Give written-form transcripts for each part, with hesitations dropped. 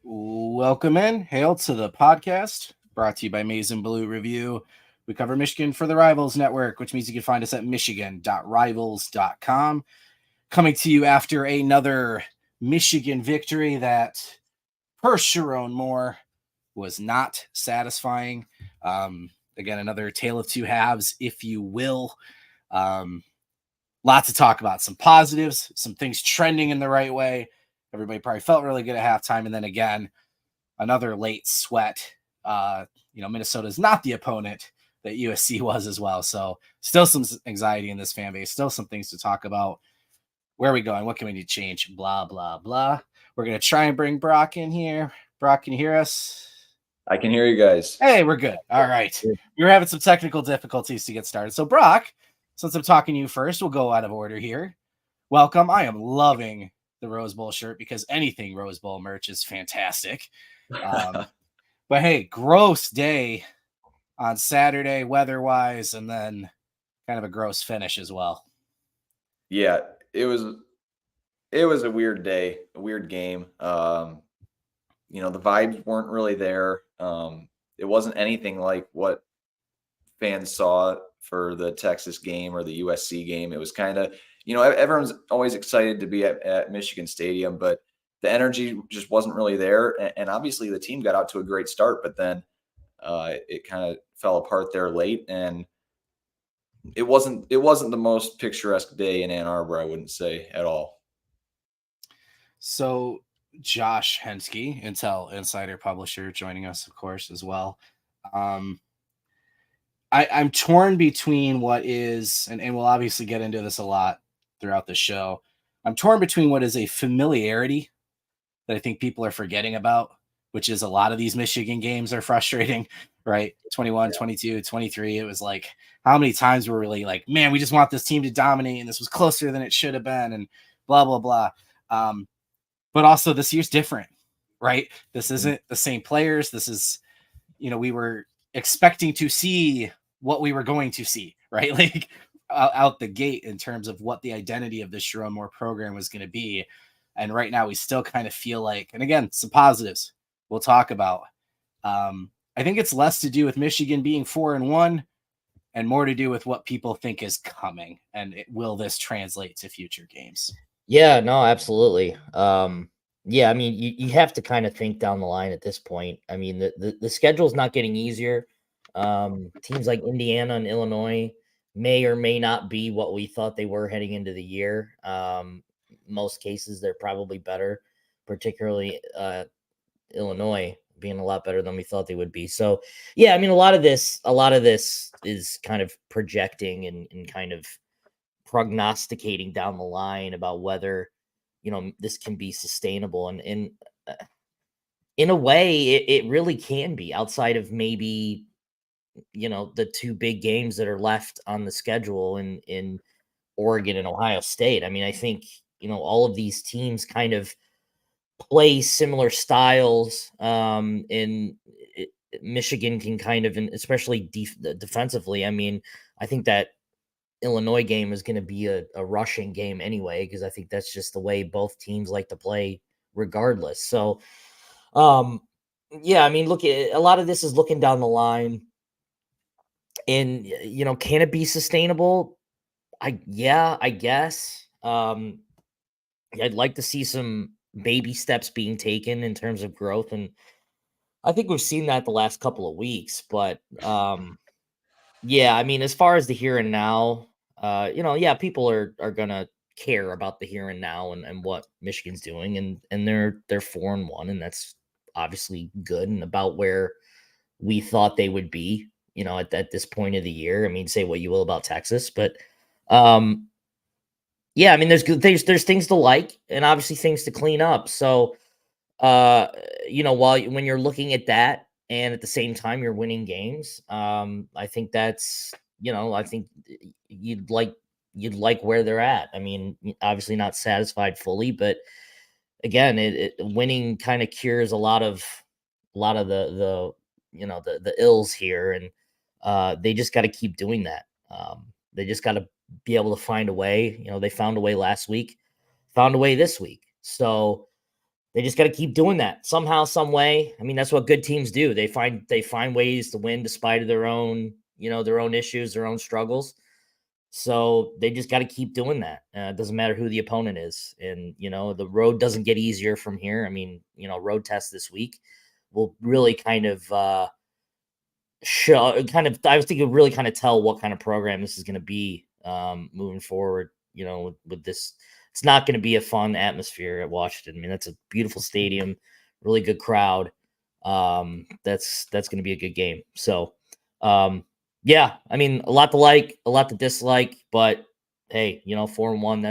Welcome in. Hail to the podcast brought to you by Maize and Blue Review. We cover Michigan for the Rivals Network, which means you can find us at michigan.rivals.com. Coming to you after another Michigan victory that, per Sharon Moore, was not satisfying. Again, another tale of two halves, if you will. Lots to talk about. Some positives, some things trending in the right way. Everybody probably felt really good at halftime. And then again, another late sweat. Minnesota is not the opponent that USC was as well. So still some anxiety in this fan base, still some things to talk about. Where are we going? What can we need to change? Blah, blah, blah. We're going to try and bring Brock in here. Brock, can you hear us? I can hear you guys. Hey, we're good. All right. We were having some technical difficulties to get started. So, Brock, since I'm talking to you first, we'll go out of order here. Welcome. I am loving the Rose Bowl shirt because anything Rose Bowl merch is fantastic. But hey, gross day on Saturday, weather-wise, and then kind of a gross finish as well. Yeah, it was a weird day, a weird game. The vibes weren't really there. It wasn't anything like what fans saw for the Texas game or the USC game. It was kind of, everyone's always excited to be at Michigan Stadium, but the energy just wasn't really there. And obviously the team got out to a great start, but then it kind of fell apart there late, and it wasn't the most picturesque day in Ann Arbor, I wouldn't say at all. So Josh Henschke, Intel Insider Publisher, joining us, of course, as well. I'm torn between what is, and we'll obviously get into this a lot throughout the show. I'm torn between what is a familiarity that I think people are forgetting about, which is a lot of these Michigan games are frustrating, right? 21, 22, 23. It was like, how many times were we really like, man, we just want this team to dominate and this was closer than it should have been and blah, blah, blah. But also this year's different, right? This isn't the same players. This is, we were expecting to see what we were going to see, right? Like out the gate in terms of what the identity of the Sharon Moore program was going to be. And right now we still kind of feel like, and again, some positives we'll talk about. I think it's less to do with Michigan being 4-1 and more to do with what people think is coming. And will this translate to future games? Yeah, no, absolutely. I mean, you have to kind of think down the line at this point. I mean, the schedule's not getting easier. Teams like Indiana and Illinois may or may not be what we thought they were heading into the year. Most cases, they're probably better, particularly Illinois being a lot better than we thought they would be. So, yeah, I mean, a lot of this is kind of projecting and kind of prognosticating down the line about whether this can be sustainable, and in a way it really can be, outside of maybe the two big games that are left on the schedule in Oregon and Ohio State. I mean, I think all of these teams kind of play similar styles, in Michigan can kind of, and especially defensively. I mean, I think that Illinois game is going to be a rushing game anyway, because I think that's just the way both teams like to play regardless. So, I mean, look, a lot of this is looking down the line, and can it be sustainable? I guess. I'd like to see some baby steps being taken in terms of growth, and I think we've seen that the last couple of weeks. But I mean, as far as the here and now, people are gonna care about the here and now and what Michigan's doing, and they're 4-1, and that's obviously good and about where we thought they would be, at this point of the year. I mean, say what you will about Texas, but I mean, there's things to like and obviously things to clean up. So when you're looking at that, and at the same time you're winning games, I think that's, I think you'd like where they're at. I mean, obviously not satisfied fully, but again, winning kind of cures a lot of the the ills here, and they just got to keep doing that. They just got to be able to find a way. They found a way last week, found a way this week. So they just got to keep doing that somehow, some way. I mean, that's what good teams do. They find ways to win despite of their own, their own issues, their own struggles. So they just got to keep doing that. It doesn't matter who the opponent is. And, the road doesn't get easier from here. I mean, road test this week will really kind of I was thinking really kind of tell what kind of program this is going to be moving forward, with this. It's not going to be a fun atmosphere at Washington. I mean, that's a beautiful stadium, really good crowd. That's going to be a good game. So, yeah, I mean, a lot to like, a lot to dislike, but hey, 4-1,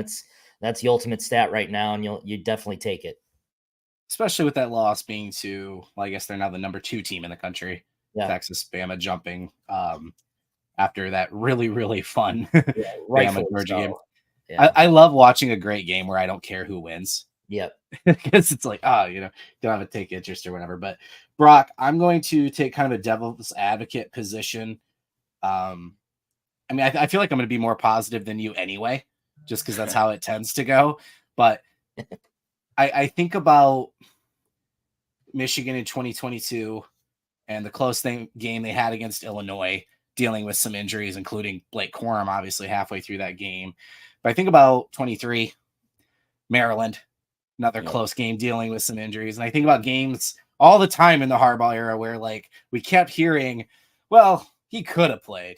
that's the ultimate stat right now, and you definitely take it. Especially with that loss being to, well, I guess they're now the number 2 team in the country. Yeah. Texas, Bama jumping after that really, really fun Bama Georgia game. Yeah. I love watching a great game where I don't care who wins. Yep. Because it's like, don't have to take interest or whatever. But Brock, I'm going to take kind of a devil's advocate position. I mean, I feel like I'm going to be more positive than you anyway, just because that's how it tends to go. But I think about Michigan in 2022 and the close game they had against Illinois, dealing with some injuries, including Blake Corum, obviously halfway through that game. But I think about 23, Maryland, another close game dealing with some injuries. And I think about games all the time in the Harbaugh era where, like, we kept hearing, well, he could have played.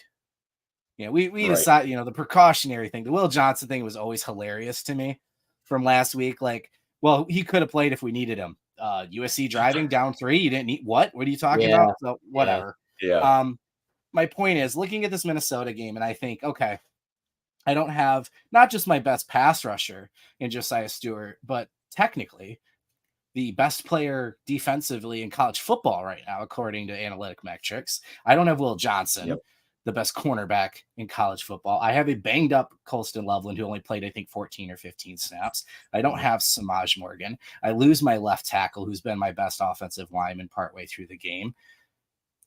We decided, the precautionary thing, the Will Johnson thing was always hilarious to me from last week. Like, well, he could have played if we needed him. USC driving down 3, you didn't need what? What are you talking about? So whatever. Yeah. My point is looking at this Minnesota game, and I think, okay, I don't have not just my best pass rusher in Josiah Stewart, but technically the best player defensively in college football right now, according to analytic metrics. I don't have Will Johnson, the best cornerback in college football. I have a banged up Colston Loveland who only played, I think, 14 or 15 snaps. I don't have Samaj Morgan. I lose my left tackle, who's been my best offensive lineman partway through the game.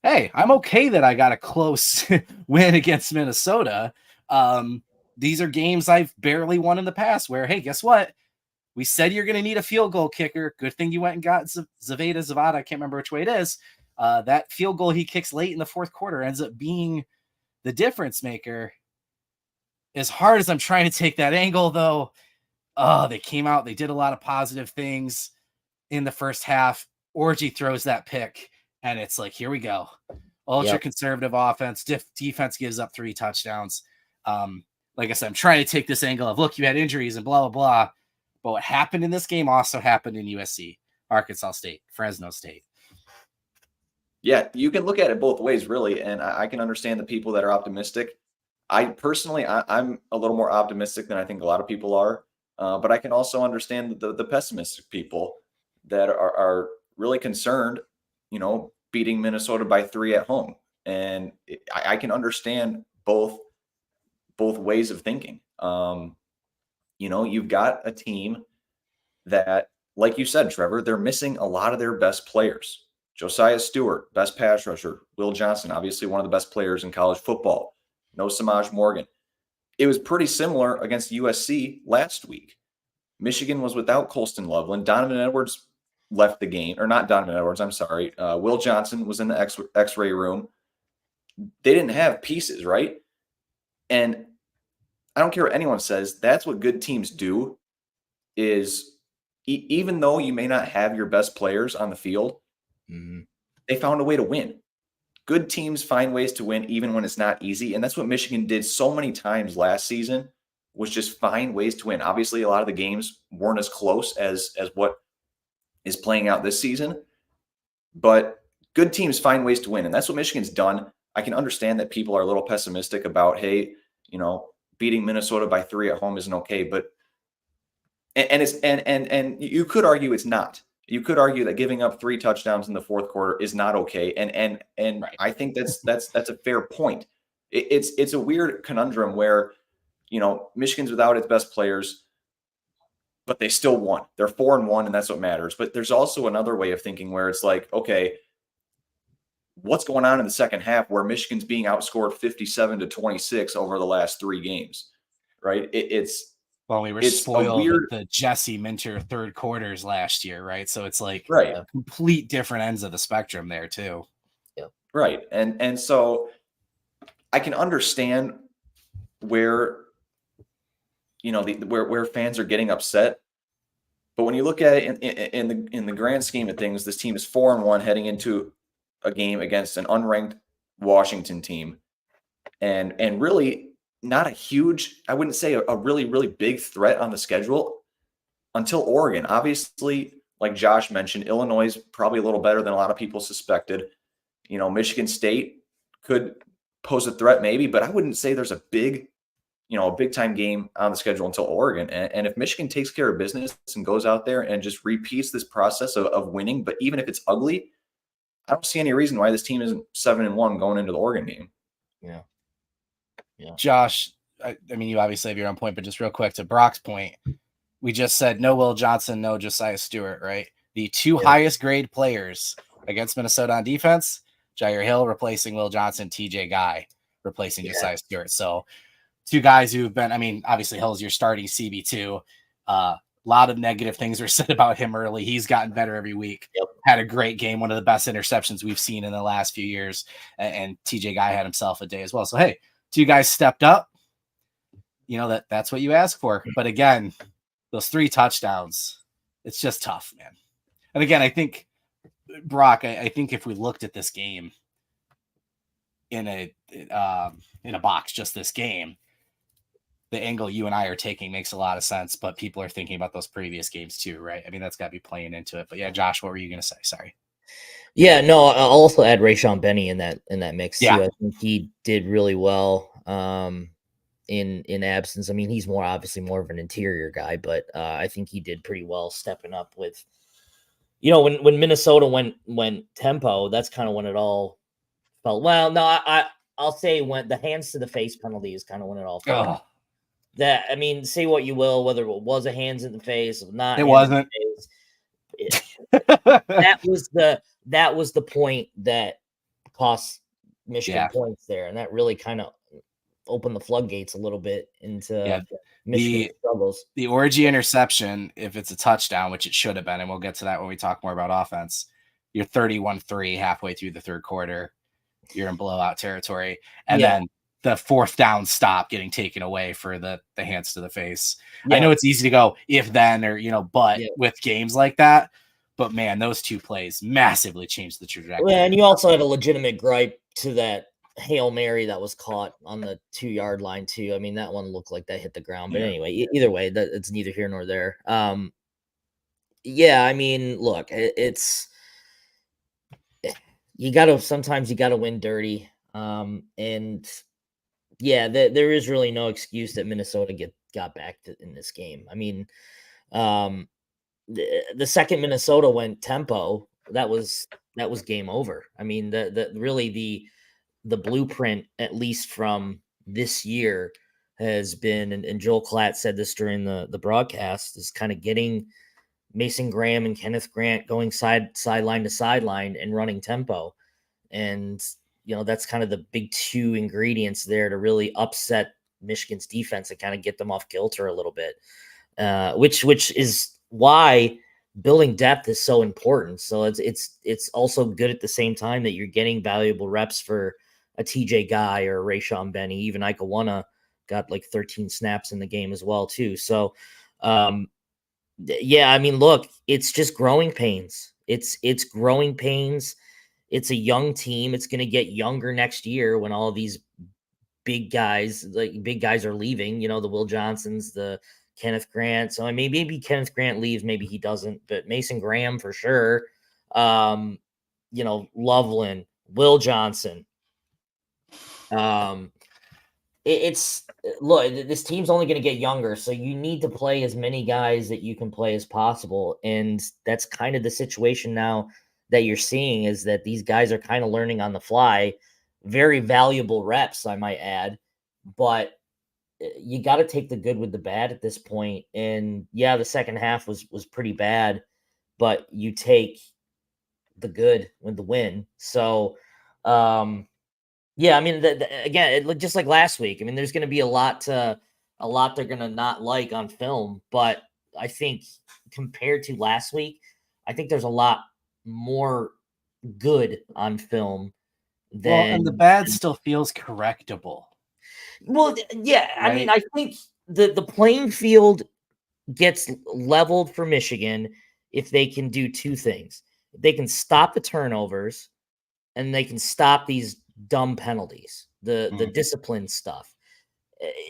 Hey, I'm okay that I got a close win against Minnesota. These are games I've barely won in the past where, hey, guess what? We said you're going to need a field goal kicker. Good thing you went and got Zavada. I can't remember which way it is. That field goal he kicks late in the fourth quarter ends up being the difference maker. As hard as I'm trying to take that angle, though, they came out. They did a lot of positive things in the first half. Orji throws that pick, and it's like, here we go. Ultra conservative offense. Defense gives up 3 touchdowns. Like I said, I'm trying to take this angle of, look, you had injuries and blah, blah, blah. But what happened in this game also happened in USC, Arkansas State, Fresno State. Yeah, you can look at it both ways, really, and I can understand the people that are optimistic. I'm a little more optimistic than I think a lot of people are, but I can also understand the pessimistic people that are really concerned, beating Minnesota by 3 at home, and I can understand both ways of thinking. You've got a team that, like you said, Trevor, they're missing a lot of their best players. Josiah Stewart, best pass rusher. Will Johnson, obviously one of the best players in college football. No Samaj Morgan. It was pretty similar against USC last week. Michigan was without Colston Loveland. Donovan Edwards left the game, or not Donovan Edwards, I'm sorry. Will Johnson was in the X-ray room. They didn't have pieces, right? And I don't care what anyone says. That's what good teams do is even though you may not have your best players on the field, they found a way to win. Good teams find ways to win even when it's not easy. And that's what Michigan did so many times last season, was just find ways to win. Obviously, a lot of the games weren't as close as what is playing out this season. But good teams find ways to win. And that's what Michigan's done. I can understand that people are a little pessimistic about, hey, beating Minnesota by 3 at home isn't okay. But and you could argue it's not. You could argue that giving up 3 touchdowns in the fourth quarter is not okay. And right. I think that's a fair point. It's a weird conundrum where, Michigan's without its best players, but they still won. They're 4-1, and that's what matters. But there's also another way of thinking where it's like, okay, what's going on in the second half where Michigan's being outscored 57-26 over the last 3 games, right? It's Well, we were It's a spoiled weird, with the Jesse Minter third quarters last year, right? So it's like right, complete different ends of the spectrum there too. right. And so I can understand where, where fans are getting upset. But when you look at it in the grand scheme of things, this team is 4-1 heading into a game against an unranked Washington team, and really not a huge, I wouldn't say a really really big threat on the schedule until Oregon. Obviously, like Josh mentioned, Illinois is probably a little better than a lot of people suspected. Michigan State could pose a threat maybe, but I wouldn't say there's a big time game on the schedule until Oregon. And if Michigan takes care of business and goes out there and just repeats this process of winning, but even if it's ugly, I don't see any reason why this team isn't 7-1 going into the Oregon game. Yeah. Josh, I mean, you obviously have your own point, but just real quick to Brock's point, we just said no Will Johnson, no Josiah Stewart, right? The two highest grade players against Minnesota on defense, Jair Hill replacing Will Johnson, TJ Guy replacing Josiah Stewart. So two guys who've been, I mean, obviously Hill's your starting CB2. A lot of negative things were said about him early. He's gotten better every week. Had a great game, one of the best interceptions we've seen in the last few years. And TJ Guy had himself a day as well. So, hey, two guys stepped up. That's what you ask for. But again, those 3 touchdowns, it's just tough, man. And again, I think, Brock, I think if we looked at this game in a box, just this game, the angle you and I are taking makes a lot of sense, but people are thinking about those previous games too, right? I mean, that's got to be playing into it. But yeah, Josh, what were you going to say? Sorry. Yeah, no, I'll also add Rayshon Benny in that mix too. Yeah. I think he did really well in absence. I mean, he's obviously more of an interior guy, but I think he did pretty well stepping up with, when Minnesota went tempo, that's kind of when it all felt. Well, no, I'll say when the hands to the face penalty is kind of when it all felt. Oh, That, I mean, say what you will, whether it was a hands in the face or not. it wasn't. That was the point that cost Michigan points there, and that really kind of opened the floodgates a little bit into Michigan struggles. The Orji interception, if it's a touchdown, which it should have been, and we'll get to that when we talk more about offense, you're 31-3 halfway through the third quarter. You're in blowout territory. And then the 4th down stop getting taken away for the hands to the face. I know it's easy to go if then or, but with games like that. But man, those 2 plays massively changed the trajectory. And you also had a legitimate gripe to that Hail Mary that was caught on the 2-yard line too. I mean, that one looked like that hit the ground. But anyway, either way, it's neither here nor there. I mean, look, it's sometimes you gotta win dirty. And there is really no excuse that Minnesota got back in this game. I mean, the second Minnesota went tempo, that was game over. I mean, the blueprint, at least from this year, has been, and Joel Klatt said this during the broadcast, is kind of getting Mason Graham and Kenneth Grant going sideline to sideline and running tempo. And, that's kind of the big 2 ingredients there to really upset Michigan's defense and kind of get them off kilter a little bit, which is why building depth is so important. So it's also good at the same time that you're getting valuable reps for a TJ Guy or a Rayshon Benny. Even Ike Iwunnah got like 13 snaps in the game as well too. So I mean, look, it's just growing pains. It's growing pains. It's a young team. It's going to get younger next year when all of these big guys are leaving, the Will Johnsons, the Kenneth Grant. So I mean, maybe Kenneth Grant leaves, maybe he doesn't, but Mason Graham for sure. Loveland, Will Johnson. Look, this team's only going to get younger, so you need to play as many guys that you can play as possible. And that's kind of the situation now that you're seeing, is that these guys are kind of learning on the fly. Very valuable reps, I might add, but you got to take the good with the bad at this point. And the second half was pretty bad, but you take the good with the win. So, I mean, again, just like last week, I mean, there's going to be a lot to a lot they're going to not like on film, but I think compared to last week, I think there's a lot more good on film Well, and the than bad still feels correctable. well, yeah. I mean, Right? I think the playing field gets leveled for Michigan if they can do two things. They can stop the turnovers and they can stop these dumb penalties, the Mhm. discipline stuff.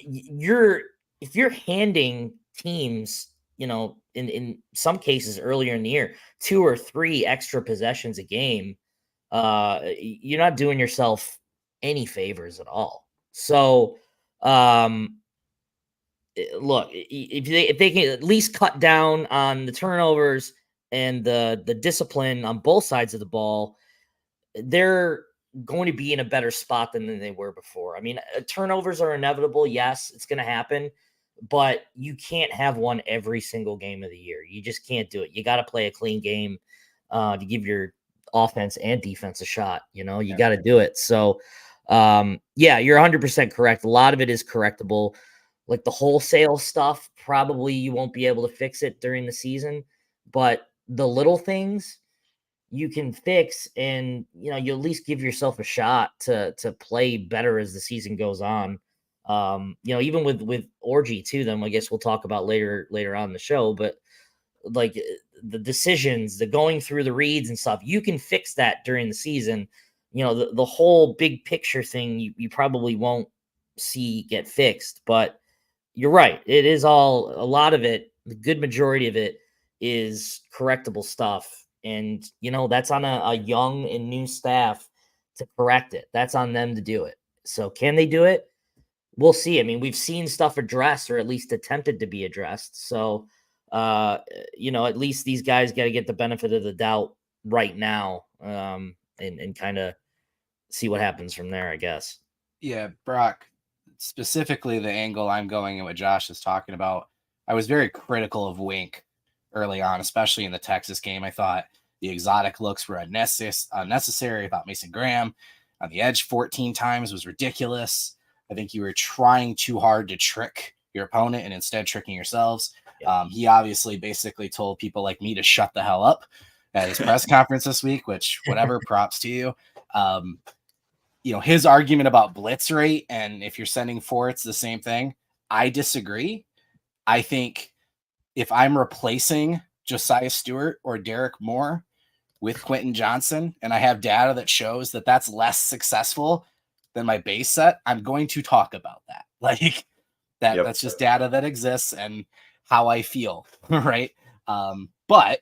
You're if you're handing teams, in some cases earlier in the year, 2 or 3 extra possessions a game, you're not doing yourself any favors at all. So, um, look, if they can at least cut down on the turnovers and the discipline on both sides of the ball, they're going to be in a better spot than they were before. I mean, turnovers are inevitable. Yes, it's going to happen, but you can't have one every single game of the year. You just can't do it. You got to play a clean game to give your offense and defense a shot. You Yeah. got to do it. So, yeah, you're 100% correct. A lot of it is correctable. Like the wholesale stuff, probably you won't be able to fix it during the season, but the little things you can fix, and you at least give yourself a shot to play better as the season goes on. Even with Orji too, then I guess we'll talk about later on in the show, but like the decisions, the going through the reads and stuff, you can fix that during the season. The whole big picture thing you probably won't see get fixed, but you're right. It is all a lot of it, the good majority of it is correctable stuff. And that's on a young and new staff to correct it. That's on them to do it. So can they do it? We'll see. I mean, we've seen stuff addressed or at least attempted to be addressed. So at least these guys got to get the benefit of the doubt right now. And kind of see what happens from there, I guess. Yeah, Brock, specifically the angle I'm going and what Josh is talking about, I was very critical of Wink early on, especially in the Texas game. I thought the exotic looks were unnecessary. I thought Mason Graham on the edge 14 times was ridiculous. I think you were trying too hard to trick your opponent and instead tricking yourselves. Yeah. He obviously basically told people like me to shut the hell up at his press conference this week, which whatever, props to you. His argument about blitz rate and if you're sending four, it's the same thing. I disagree. I think if I'm replacing Josiah Stewart or Derek Moore with Quentin Johnson, and I have data that shows that that's less successful than my base set, I'm going to talk about that. Like that's just data that exists and how I feel. Right. But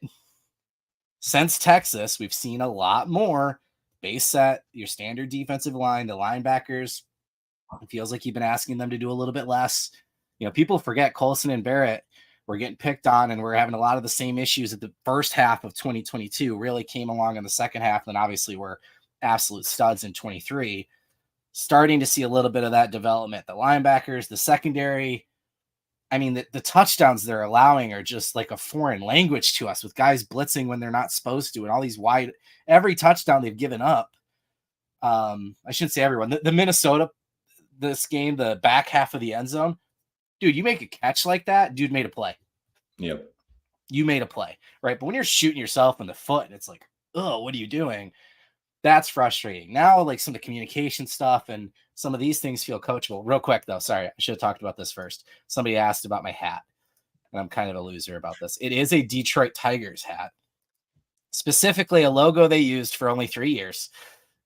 since Texas, we've seen a lot more base set, your standard defensive line, the linebackers. It feels like you've been asking them to do a little bit less. People forget Colson and Barrett were getting picked on, and we're having a lot of the same issues at the first half of 2022 really came along in the second half. And obviously we're absolute studs in 23, starting to see a little bit of that development. The linebackers, the secondary, I mean, the touchdowns they're allowing are just like a foreign language to us with guys blitzing when they're not supposed to. And all these every touchdown they've given up. I shouldn't say everyone, the Minnesota, this game, the back half of the end zone, dude, you make a catch like that, dude made a play. Yep. You made a play, right? But when you're shooting yourself in the foot and it's like, oh, what are you doing? That's frustrating. Now, like some of the communication stuff and some of these things feel coachable. Real quick, though, sorry, I should have talked about this first. Somebody asked about my hat, and I'm kind of a loser about this. It is a Detroit Tigers hat, specifically a logo they used for only 3 years,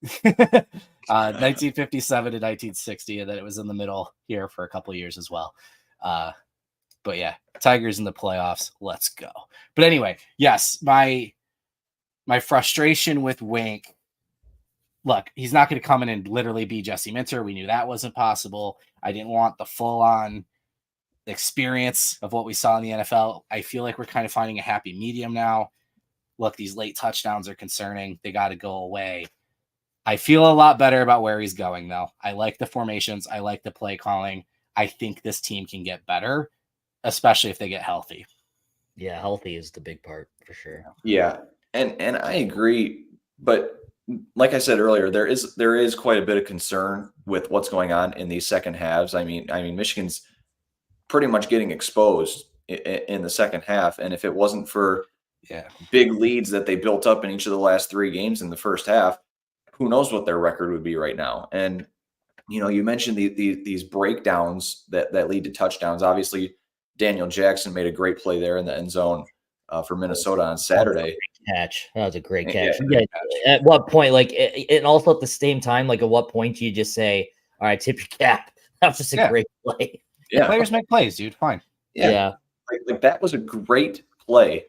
1957 to 1960, and then it was in the middle here for a couple of years as well. But yeah, Tigers in the playoffs. Let's go. But anyway, yes, my frustration with Wink. Look, he's not going to come in and literally be Jesse Minter. We knew that wasn't possible. I didn't want the full-on experience of what we saw in the NFL. I feel like we're kind of finding a happy medium now. Look, these late touchdowns are concerning. They got to go away. I feel a lot better about where he's going, though. I like the formations. I like the play calling. I think this team can get better, especially if they get healthy. Yeah, healthy is the big part for sure. Yeah, and I agree, but like I said earlier, there is quite a bit of concern with what's going on in these second halves. I mean, Michigan's pretty much getting exposed in the second half. And if it wasn't for Yeah. big leads that they built up in each of the last 3 games in the first half, who knows what their record would be right now. And, you mentioned these breakdowns that lead to touchdowns. Obviously, Daniel Jackson made a great play there in the end zone for Minnesota on Saturday. Catch. That was a great Yeah, catch. At what point, like, and also at the same time, like, at what point do you just say, all right, tip your cap? That's just a great play. Yeah. Players make plays, dude. Fine. Yeah. Like that was a great play.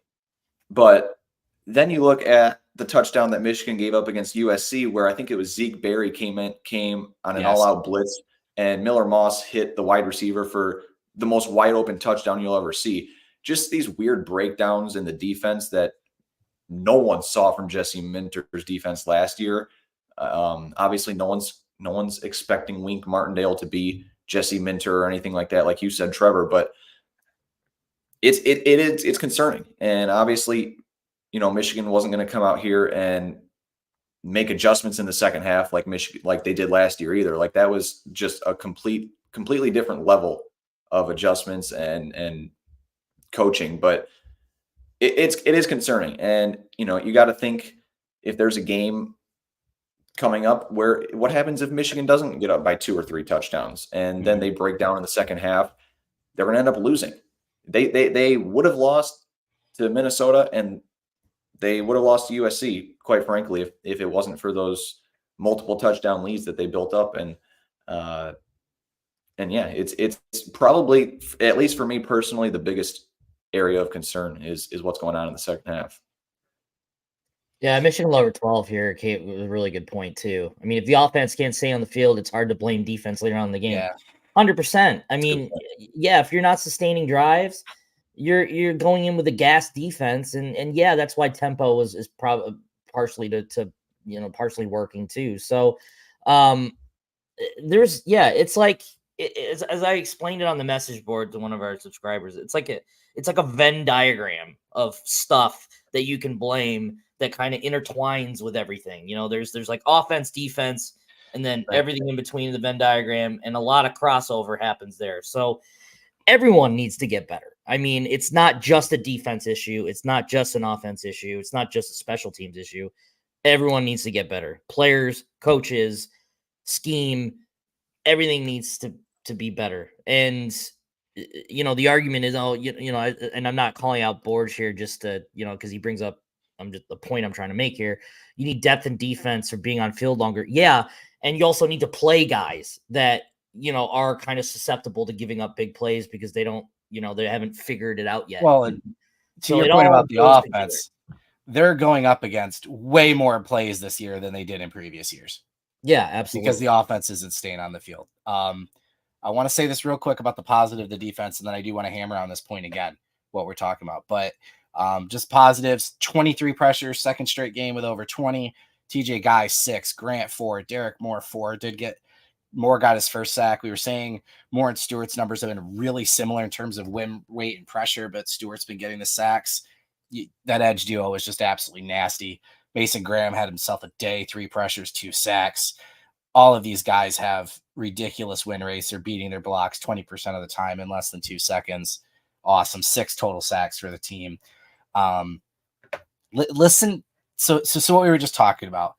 But then you look at the touchdown that Michigan gave up against USC, where I think it was Zeke Berry came on an all-out blitz, and Miller Moss hit the wide receiver for the most wide open touchdown you'll ever see. Just these weird breakdowns in the defense that no one saw from Jesse Minter's defense last year. Obviously, no one's expecting Wink Martindale to be Jesse Minter or anything like that, like you said, Trevor. But it's concerning, and obviously, Michigan wasn't going to come out here and make adjustments in the second half like they did last year either. Like that was just a completely different level of adjustments and coaching. But it is concerning, and you got to think if there's a game coming up what happens if Michigan doesn't get up by 2 or 3 touchdowns and then they break down in the second half, they're going to end up losing. They would have lost to Minnesota and they would have lost to USC, quite frankly, if it wasn't for those multiple touchdown leads that they built up. And yeah, it's probably, at least for me personally, the biggest area of concern is what's going on in the second half. Yeah, Michigan lower 12 here, Kate, was a really good point too. I mean, if the offense can't stay on the field, it's hard to blame defense later on in the game. Yeah. 100%. I mean, yeah, if you're not sustaining drives, you're going in with a gas defense, and yeah, that's why tempo is probably partially to partially working too. So it's like as I explained it on the message board to one of our subscribers, it's like a Venn diagram of stuff that you can blame that kind of intertwines with everything. There's like offense, defense, and then everything in between the Venn diagram, and a lot of crossover happens there. So everyone needs to get better. I mean, it's not just a defense issue. It's not just an offense issue. It's not just a special teams issue. Everyone needs to get better. Players, coaches, scheme, everything needs to be better. And, the argument is, and I'm not calling out Borge here just to, because he brings up the point I'm trying to make here. You need depth in defense or being on field longer. Yeah. And you also need to play guys that, are kind of susceptible to giving up big plays because they don't, they haven't figured it out yet. Well, and to your point about the offense, they're going up against way more plays this year than they did in previous years. Yeah, absolutely. Because the offense isn't staying on the field. I want to say this real quick about the positive, the defense, and then I do want to hammer on this point again, what we're talking about. But just positives, 23 pressures, second straight game with over 20. TJ Guy, 6. Grant, 4. Derek Moore, 4. Moore got his first sack. We were saying Moore and Stewart's numbers have been really similar in terms of win, weight, and pressure, but Stewart's been getting the sacks. That edge duo was just absolutely nasty. Mason Graham had himself a day, 3 pressures, 2 sacks. All of these guys have ridiculous win rates. They're beating their blocks 20% of the time in less than 2 seconds. Awesome. 6 total sacks for the team. Listen. So what we were just talking about,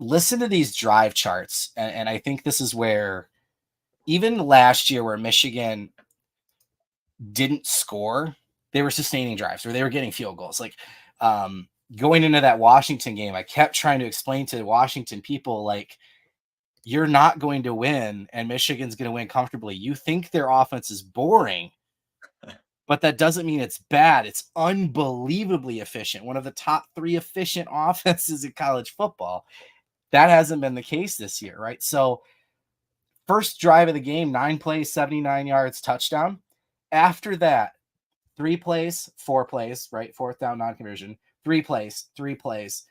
listen to these drive charts. And I think this is where even last year where Michigan didn't score, they were sustaining drives or they were getting field goals. Like going into that Washington game, I kept trying to explain to the Washington people, like, you're not going to win and Michigan's going to win comfortably. You think their offense is boring, but that doesn't mean it's bad. It's unbelievably efficient. One of the top 3 efficient offenses in college football. That hasn't been the case this year, right? So first drive of the game, 9 plays, 79 yards, touchdown. After that, 3 plays, 4 plays, right? 4th down, non-conversion. 3 plays, 3 plays.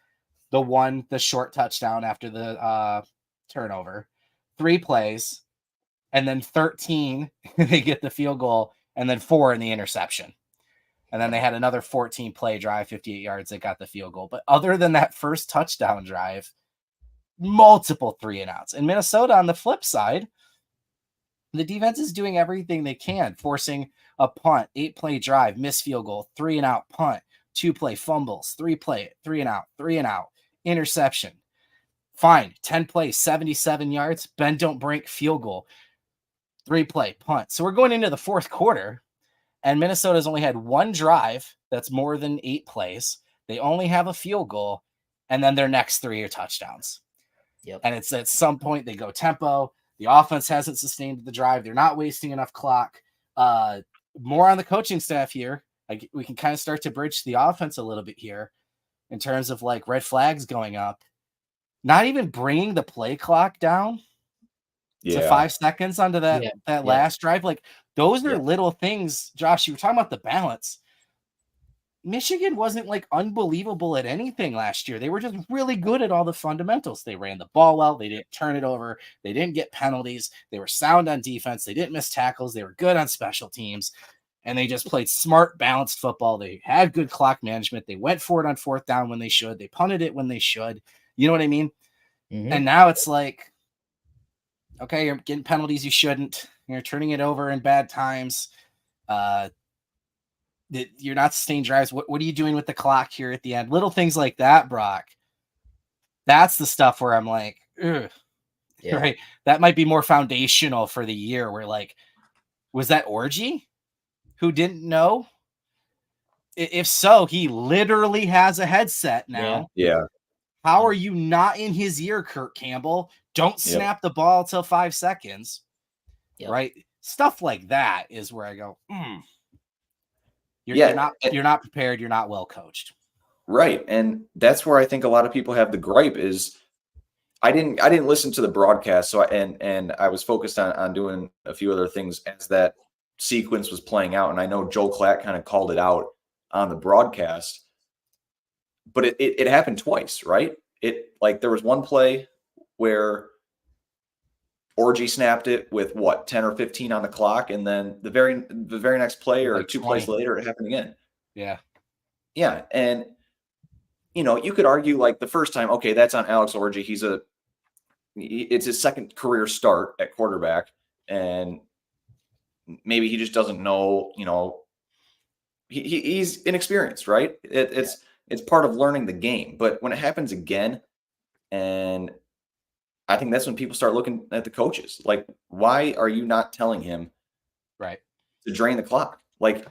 The short touchdown after the turnover. 3 plays, and then 13, they get the field goal, and then 4 in the interception. And then they had another 14-play drive, 58 yards, that got the field goal. But other than that first touchdown drive, multiple 3-and-outs. In Minnesota, on the flip side, The defense is doing everything they can, forcing a punt, 8-play drive, missed field goal, 3-and-out punt, 2-play fumbles, 3-play, 3-and-out, interception. Fine, 10 plays, 77 yards, bend don't break field goal, 3-play punt. So we're going into the fourth quarter, and Minnesota's only had one drive that's more than 8 plays. They only have a field goal, and then their next 3 are touchdowns. Yep. And it's at some point they go tempo. The offense hasn't sustained the drive. They're not wasting enough clock. More on the coaching staff here. We can kind of start to bridge the offense a little bit here in terms of like red flags going up. Not even bringing the play clock down to 5 seconds onto that last drive. Like those are little things. Josh, you were talking about the balance. Michigan wasn't like unbelievable at anything last year. They were just really good at all the fundamentals. They ran the ball well. They didn't turn it over. They didn't get penalties. They were sound on defense. They didn't miss tackles. They were good on special teams. And they just played smart, balanced football. They had good clock management. They went for it on 4th down when they should. They punted it when they should. You know what I mean? Mm-hmm. And now it's like, okay, you're getting penalties you shouldn't. You're turning it over in bad times. You're not sustaining drives. What are you doing with the clock here at the end? Little things like that, Brock. That's the stuff where I'm like, ugh. Yeah. Right? That might be more foundational for the year where like, was that Orji who didn't know? If so, he literally has a headset now. Yeah. How are you not in his ear, Kurt Campbell? Don't snap the ball till 5 seconds. Yep. Right? Stuff like that is where I go, You're not prepared. You're not well coached. Right. And that's where I think a lot of people have the gripe is I didn't listen to the broadcast. So and I was focused on doing a few other things as that sequence was playing out. And I know Joel Klatt kind of called it out on the broadcast, but it happened twice, right? There was one play where Orji snapped it with 10 or 15 on the clock, and then the very next play or 2 plays later, it happened again. Yeah. Yeah. And you could argue like the first time, okay, that's on Alex Orji. It's his second career start at quarterback, and maybe he just doesn't know, he's inexperienced, right? It's part of learning the game. But when it happens again, and I think that's when people start looking at the coaches. Like, why are you not telling him right to drain the clock? Like,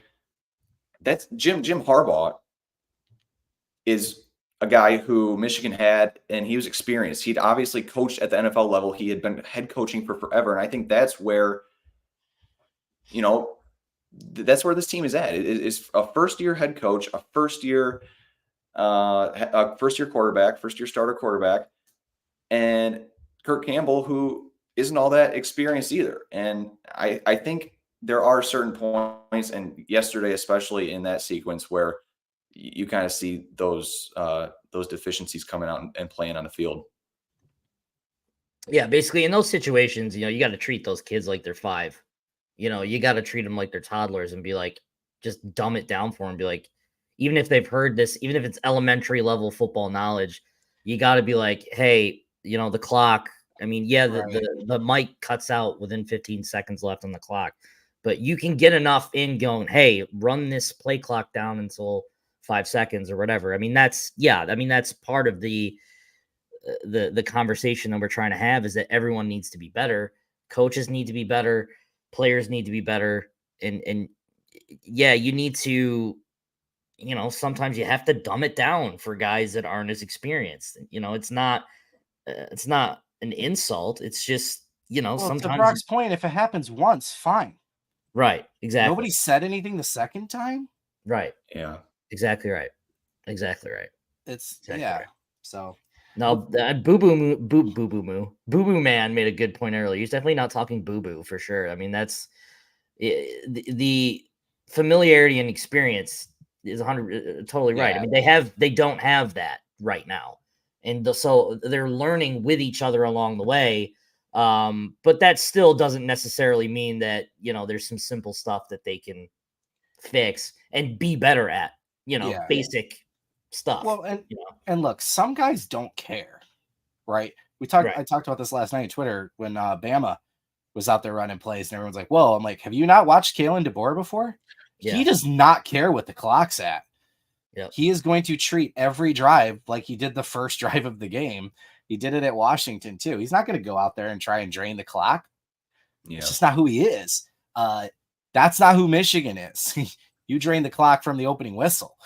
that's Jim Harbaugh is a guy who Michigan had, and he was experienced. He'd obviously coached at the NFL level. He had been head coaching for forever. And I think that's where, that's where this team is at. It's a first-year head coach, a first-year quarterback, first-year starter quarterback, and Kurt Campbell, who isn't all that experienced either. And I think there are certain points, and yesterday especially in that sequence, where you kind of see those deficiencies coming out and playing on the field. Yeah, basically in those situations, you got to treat those kids like they're 5. You got to treat them like they're toddlers and be like, just dumb it down for them. Be like, even if they've heard this, even if it's elementary level football knowledge, you got to be like, hey, the clock. I mean, yeah, the mic cuts out within 15 seconds left on the clock, but you can get enough in going, hey, run this play clock down until 5 seconds or whatever. I mean, that's part of the conversation that we're trying to have, is that everyone needs to be better. Coaches need to be better. Players need to be better. And yeah, you need to, sometimes you have to dumb it down for guys that aren't as experienced. It's not an insult. It's just, sometimes. To Brock's point, if it happens once, fine. Right. Exactly. Nobody said anything the second time. Right. Yeah. Exactly right. It's exactly right. So no, Boo Boo Man made a good point earlier. He's definitely not talking boo boo for sure. I mean, that's the familiarity and experience is 100 totally right. I mean, they don't have that right now, and so they're learning with each other along the way. But that still doesn't necessarily mean that there's some simple stuff that they can fix and be better at. Basic stuff. Well, and look, some guys don't care, right? I talked about this last night on Twitter when Bama was out there running plays, and everyone's like, whoa. I'm like, have you not watched Kalen DeBoer before? Yeah. He does not care what the clock's at. Yep. He is going to treat every drive like he did the first drive of the game. He did it at Washington too. He's not going to go out there and try and drain the clock. Yeah. It's just not who he is. That's not who Michigan is. You drain the clock from the opening whistle,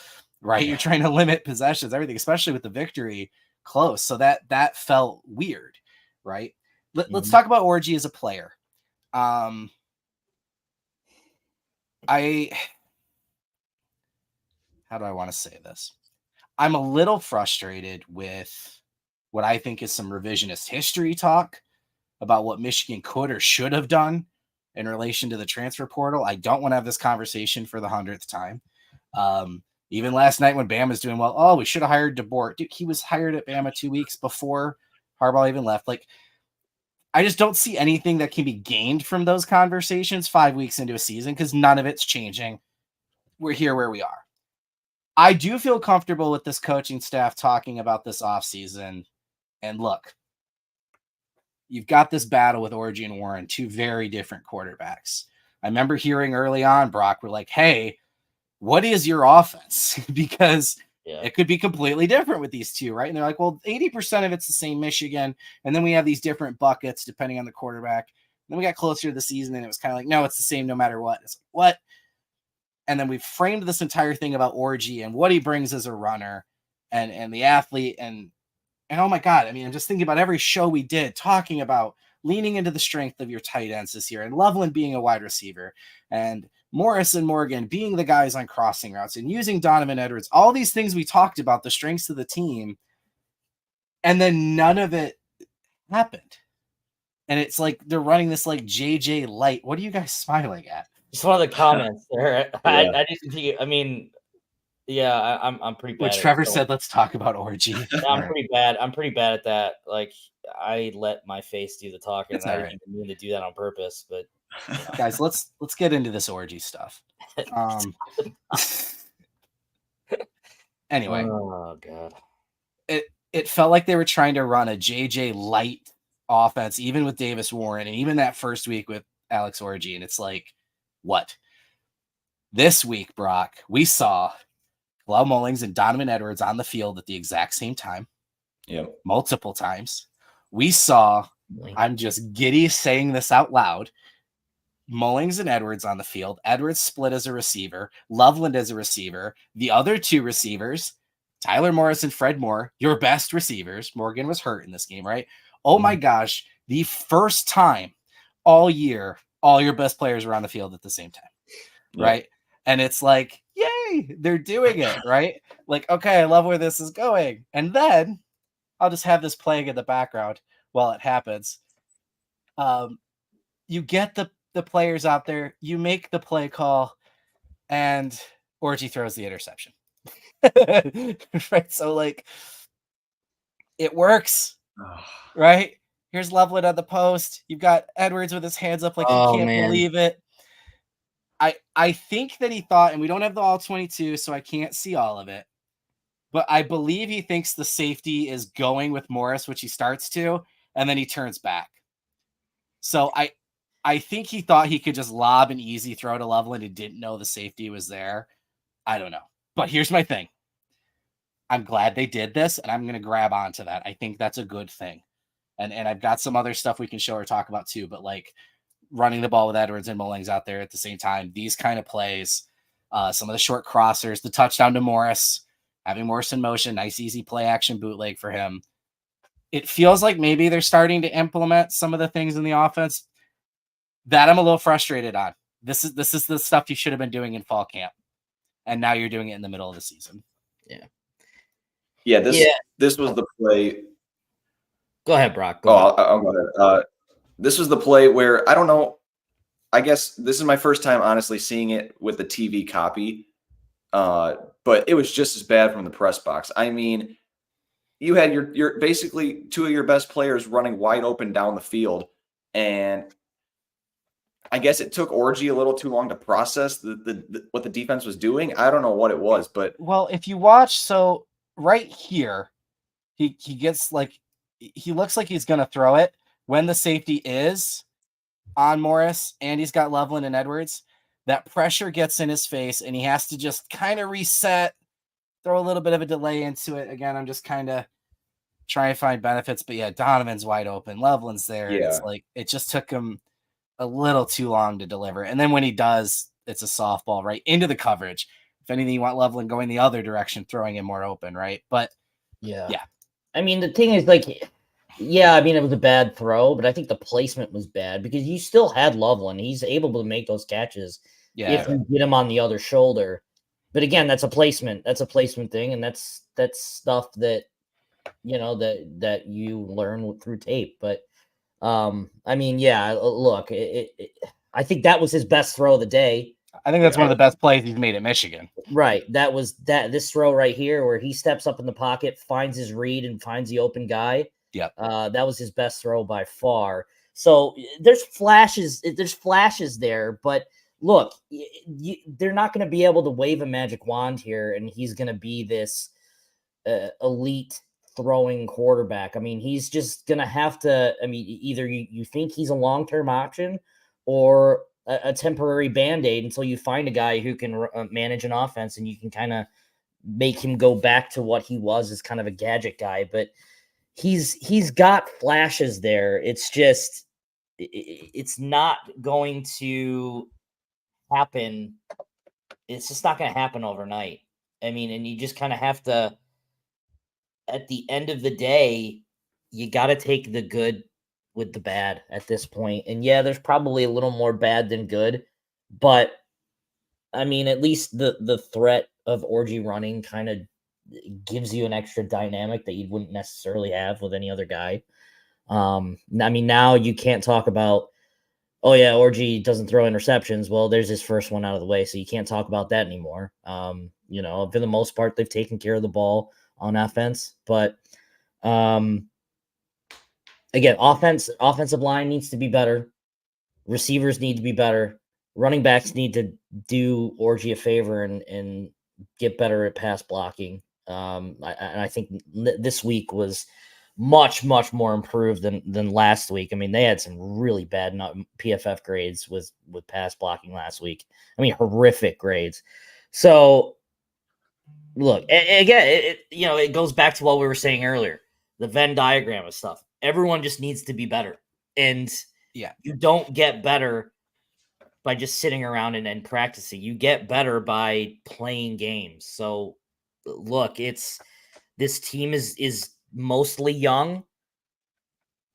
right? Yeah. You're trying to limit possessions, everything, especially with the victory close. So that felt weird, right? Let's talk about Orji as a player. How do I want to say this? I'm a little frustrated with what I think is some revisionist history talk about what Michigan could or should have done in relation to the transfer portal. I don't want to have this conversation for the 100th time. Even last night when Bama's doing well, oh, we should have hired DeBoer. Dude, he was hired at Bama 2 weeks before Harbaugh even left. Like, I just don't see anything that can be gained from those conversations 5 weeks into a season because none of it's changing. We're here where we are. I do feel comfortable with this coaching staff talking about this offseason. And look, you've got this battle with Orji and Warren, two very different quarterbacks. I remember hearing early on, Brock, we're like, hey, what is your offense? Because it could be completely different with these two, right? And they're like, well, 80% of it's the same Michigan. And then we have these different buckets depending on the quarterback. And then we got closer to the season and it was kind of like, no, it's the same no matter what. It's like, what? And then we framed this entire thing about Orji and what he brings as a runner and the athlete. And oh my God, I mean, I'm just thinking about every show we did talking about leaning into the strength of your tight ends this year and Loveland being a wide receiver and Morris and Morgan being the guys on crossing routes and using Donovan Edwards, all these things we talked about, the strengths of the team. And then none of it happened. And it's like, they're running this like JJ light. What are you guys smiling at? Just one of the comments there. I didn't think. I mean, yeah, I'm pretty bad. Which Trevor said, let's talk about Orji. I'm pretty bad. I'm pretty bad at that. Like, I let my face do the talking. And I didn't even mean to do that on purpose. But guys, let's get into this Orji stuff. Anyway, oh God, it felt like they were trying to run a JJ light offense, even with Davis Warren, and even that first week with Alex Orji, and it's like, what? This week, Brock, we saw Lau Mullings and Donovan Edwards on the field at the exact same time. Yep. Multiple times. We saw, I'm just giddy saying this out loud, Mullings and Edwards on the field. Edwards split as a receiver. Loveland as a receiver. The other two receivers, Tyler Morris and Fred Moore, your best receivers. Morgan was hurt in this game, right? Oh my gosh. The first time all year, all your best players were on the field at the same time, right? And it's like, yay, they're doing it, right? Like, okay, I love where this is going. And then I'll just have this playing in the background while it happens. You get the players out there, you make the play call, and Orji throws the interception. Right? So, like, it works, right? Here's Loveland at the post. You've got Edwards with his hands up like he can't believe it. I think that he thought, and we don't have the all 22, so I can't see all of it, but I believe he thinks the safety is going with Morris, which he starts to, and then he turns back. So I think he thought he could just lob an easy throw to Loveland and didn't know the safety was there. I don't know. But here's my thing. I'm glad they did this, and I'm going to grab onto that. I think that's a good thing. And I've got some other stuff we can show or talk about too, but like running the ball with Edwards and Mullings out there at the same time, these kind of plays, some of the short crossers, the touchdown to Morris, having Morris in motion, nice, easy play action bootleg for him. It feels like maybe they're starting to implement some of the things in the offense that I'm a little frustrated on. This is the stuff you should have been doing in fall camp. And now you're doing it in the middle of the season. Yeah. This was the play. Go ahead, Brock. I'll go ahead. This was the play where, I don't know, I guess this is my first time honestly seeing it with the TV copy, but it was just as bad from the press box. I mean, you had your basically two of your best players running wide open down the field, and I guess it took Orji a little too long to process what the defense was doing. I don't know what it was, but if you watch, so right here, he gets like, he looks like he's going to throw it when the safety is on Morris and he's got Loveland and Edwards, that pressure gets in his face and he has to just kind of reset, throw a little bit of a delay into it. Again, I'm just kind of trying to find benefits, but yeah, Donovan's wide open, Loveland's there, and it's Yeah. like it just took him a little too long to deliver. And then when he does, it's a softball right into the coverage. If anything, you want Loveland going the other direction, throwing him more open, right? But Yeah. yeah. I mean, the thing is, like, yeah, I mean, it was a bad throw, but I think the placement was bad because you still had Loveland. He's able to make those catches Yeah. if you get him on the other shoulder. But again, that's a placement. That's a placement thing, and that's stuff that that you learn through tape. But I mean, yeah, look, I think that was his best throw of the day. I think that's one of the best plays he's made at Michigan. Right. That was this throw right here where he steps up in the pocket, finds his read, and finds the open guy. Yep. That was his best throw by far. So there's flashes there, but look, they're not going to be able to wave a magic wand here, and he's going to be this elite throwing quarterback. I mean, he's just going to have to. I mean, either you think he's a long-term option or a temporary band-aid until you find a guy who can manage an offense and you can kind of make him go back to what he was as kind of a gadget guy. But he's got flashes there. It's just it's not going to happen. It's just not going to happen overnight. I mean, and you just kind of have to, at the end of the day, you got to take the good with the bad at this point. And yeah, there's probably a little more bad than good, but I mean, at least the threat of Orji running kind of gives you an extra dynamic that you wouldn't necessarily have with any other guy. I mean, now you can't talk about, oh yeah, Orji doesn't throw interceptions. Well, there's his first one out of the way, so you can't talk about that anymore. For the most part, they've taken care of the ball on offense, but again, offensive line needs to be better. Receivers need to be better. Running backs need to do Orji a favor and get better at pass blocking. I think this week was much more improved than last week. I mean, they had some really bad PFF grades with pass blocking last week. I mean, horrific grades. So look, again, it goes back to what we were saying earlier, the Venn diagram of stuff. Everyone just needs to be better, and yeah, you don't get better by just sitting around and practicing. You get better by playing games. So look, this team is mostly young.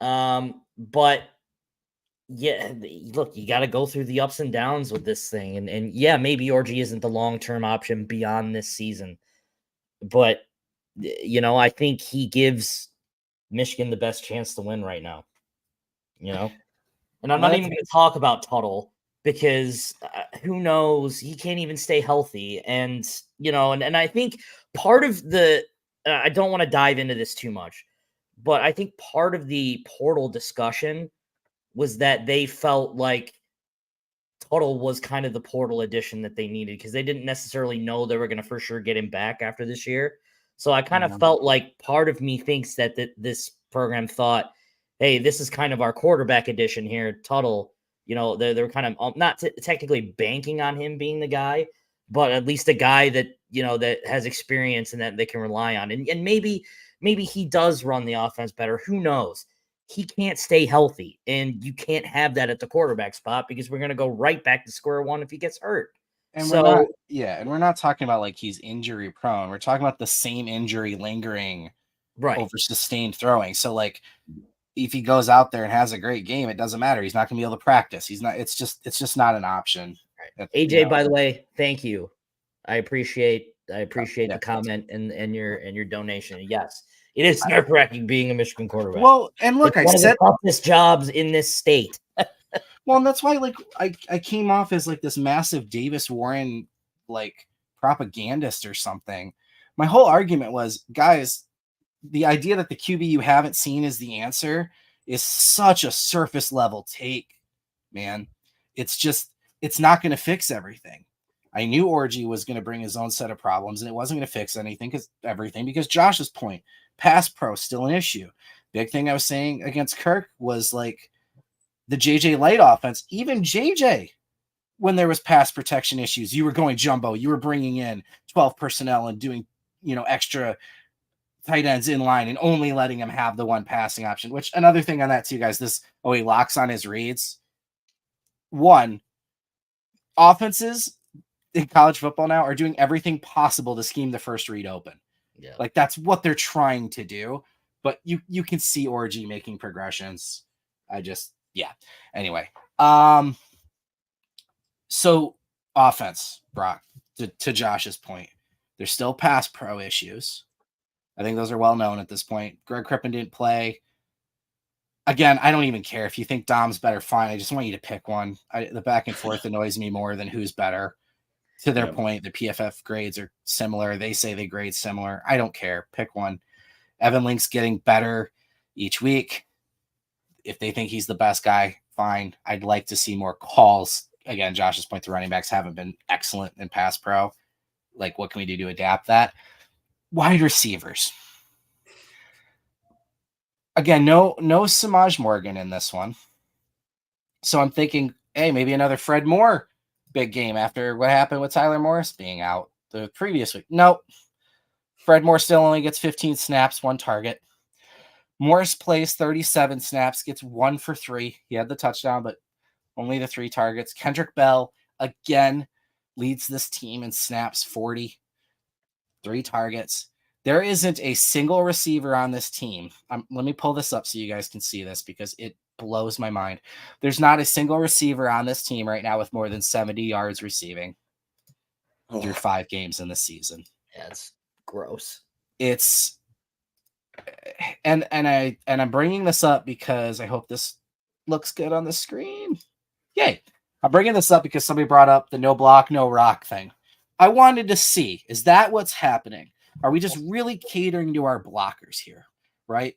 But yeah, look, you got to go through the ups and downs with this thing. And yeah, maybe Orji isn't the long-term option beyond this season, but I think he gives Michigan the best chance to win right now, and I'm not even going to talk about Tuttle because who knows, he can't even stay healthy. And, and I think part of I don't want to dive into this too much, but I think part of the portal discussion was that they felt like Tuttle was kind of the portal addition that they needed because they didn't necessarily know they were going to for sure get him back after this year. So I kind of felt like part of me thinks that this program thought, hey, this is kind of our quarterback addition here, Tuttle. They're kind of not technically banking on him being the guy, but at least a guy that, that has experience and that they can rely on. And maybe he does run the offense better. Who knows? He can't stay healthy, and you can't have that at the quarterback spot because we're going to go right back to square one if he gets hurt. And we're not talking about like he's injury prone. We're talking about the same injury lingering over sustained throwing. So like if he goes out there and has a great game, it doesn't matter. He's not going to be able to practice. It's just not an option. Right. AJ, by the way, thank you. I appreciate the comment and your donation. Yes, it is nerve-wracking being a Michigan quarterback. Well, and look, it's one of the toughest jobs in this state. Well, and that's why, like, I came off as like this massive Davis Warren like propagandist or something. My whole argument was, guys, the idea that the QB you haven't seen is the answer is such a surface level take, man. It's not going to fix everything. I knew Orji was going to bring his own set of problems, and it wasn't going to fix everything because Josh's point, pass pro still an issue. Big thing I was saying against Kirk was like, the JJ Light offense, even JJ, when there was pass protection issues, you were going jumbo. You were bringing in 12 personnel and doing, extra tight ends in line and only letting him have the one passing option, which another thing on that too, guys, he locks on his reads. One, offenses in college football now are doing everything possible to scheme the first read open. Yeah. Like that's what they're trying to do, but you can see Orji making progressions. Anyway. So offense, Brock, to Josh's point, there's still pass pro issues. I think those are well known at this point. Greg Crippen didn't play. Again, I don't even care if you think Dom's better. Fine. I just want you to pick one. The back and forth annoys me more than who's better. To their point, the PFF grades are similar. They say they grade similar. I don't care. Pick one. Evan Link's getting better each week. If they think he's the best guy, fine. I'd like to see more calls. Again, Josh's point, the running backs haven't been excellent in pass pro. Like, what can we do to adapt that? Wide receivers. Again, no Samaj Morgan in this one. So I'm thinking, hey, maybe another Fred Moore big game after what happened with Tyler Morris being out the previous week. Nope. Fred Moore still only gets 15 snaps, 1 target. Morris plays 37 snaps, gets 1 for 3. He had the touchdown, but only the 3 targets. Kendrick Bell, again, leads this team in snaps, 40. 3 targets. There isn't a single receiver on this team. Let me pull this up so you guys can see this because it blows my mind. There's not a single receiver on this team right now with more than 70 yards receiving through 5 games in the season. Yeah, it's gross. It's and I'm bringing this up because I hope this looks good on the screen. Yay. I'm bringing this up because somebody brought up the no block, no rock thing. I wanted to see, is that what's happening? Are we just really catering to our blockers here, right?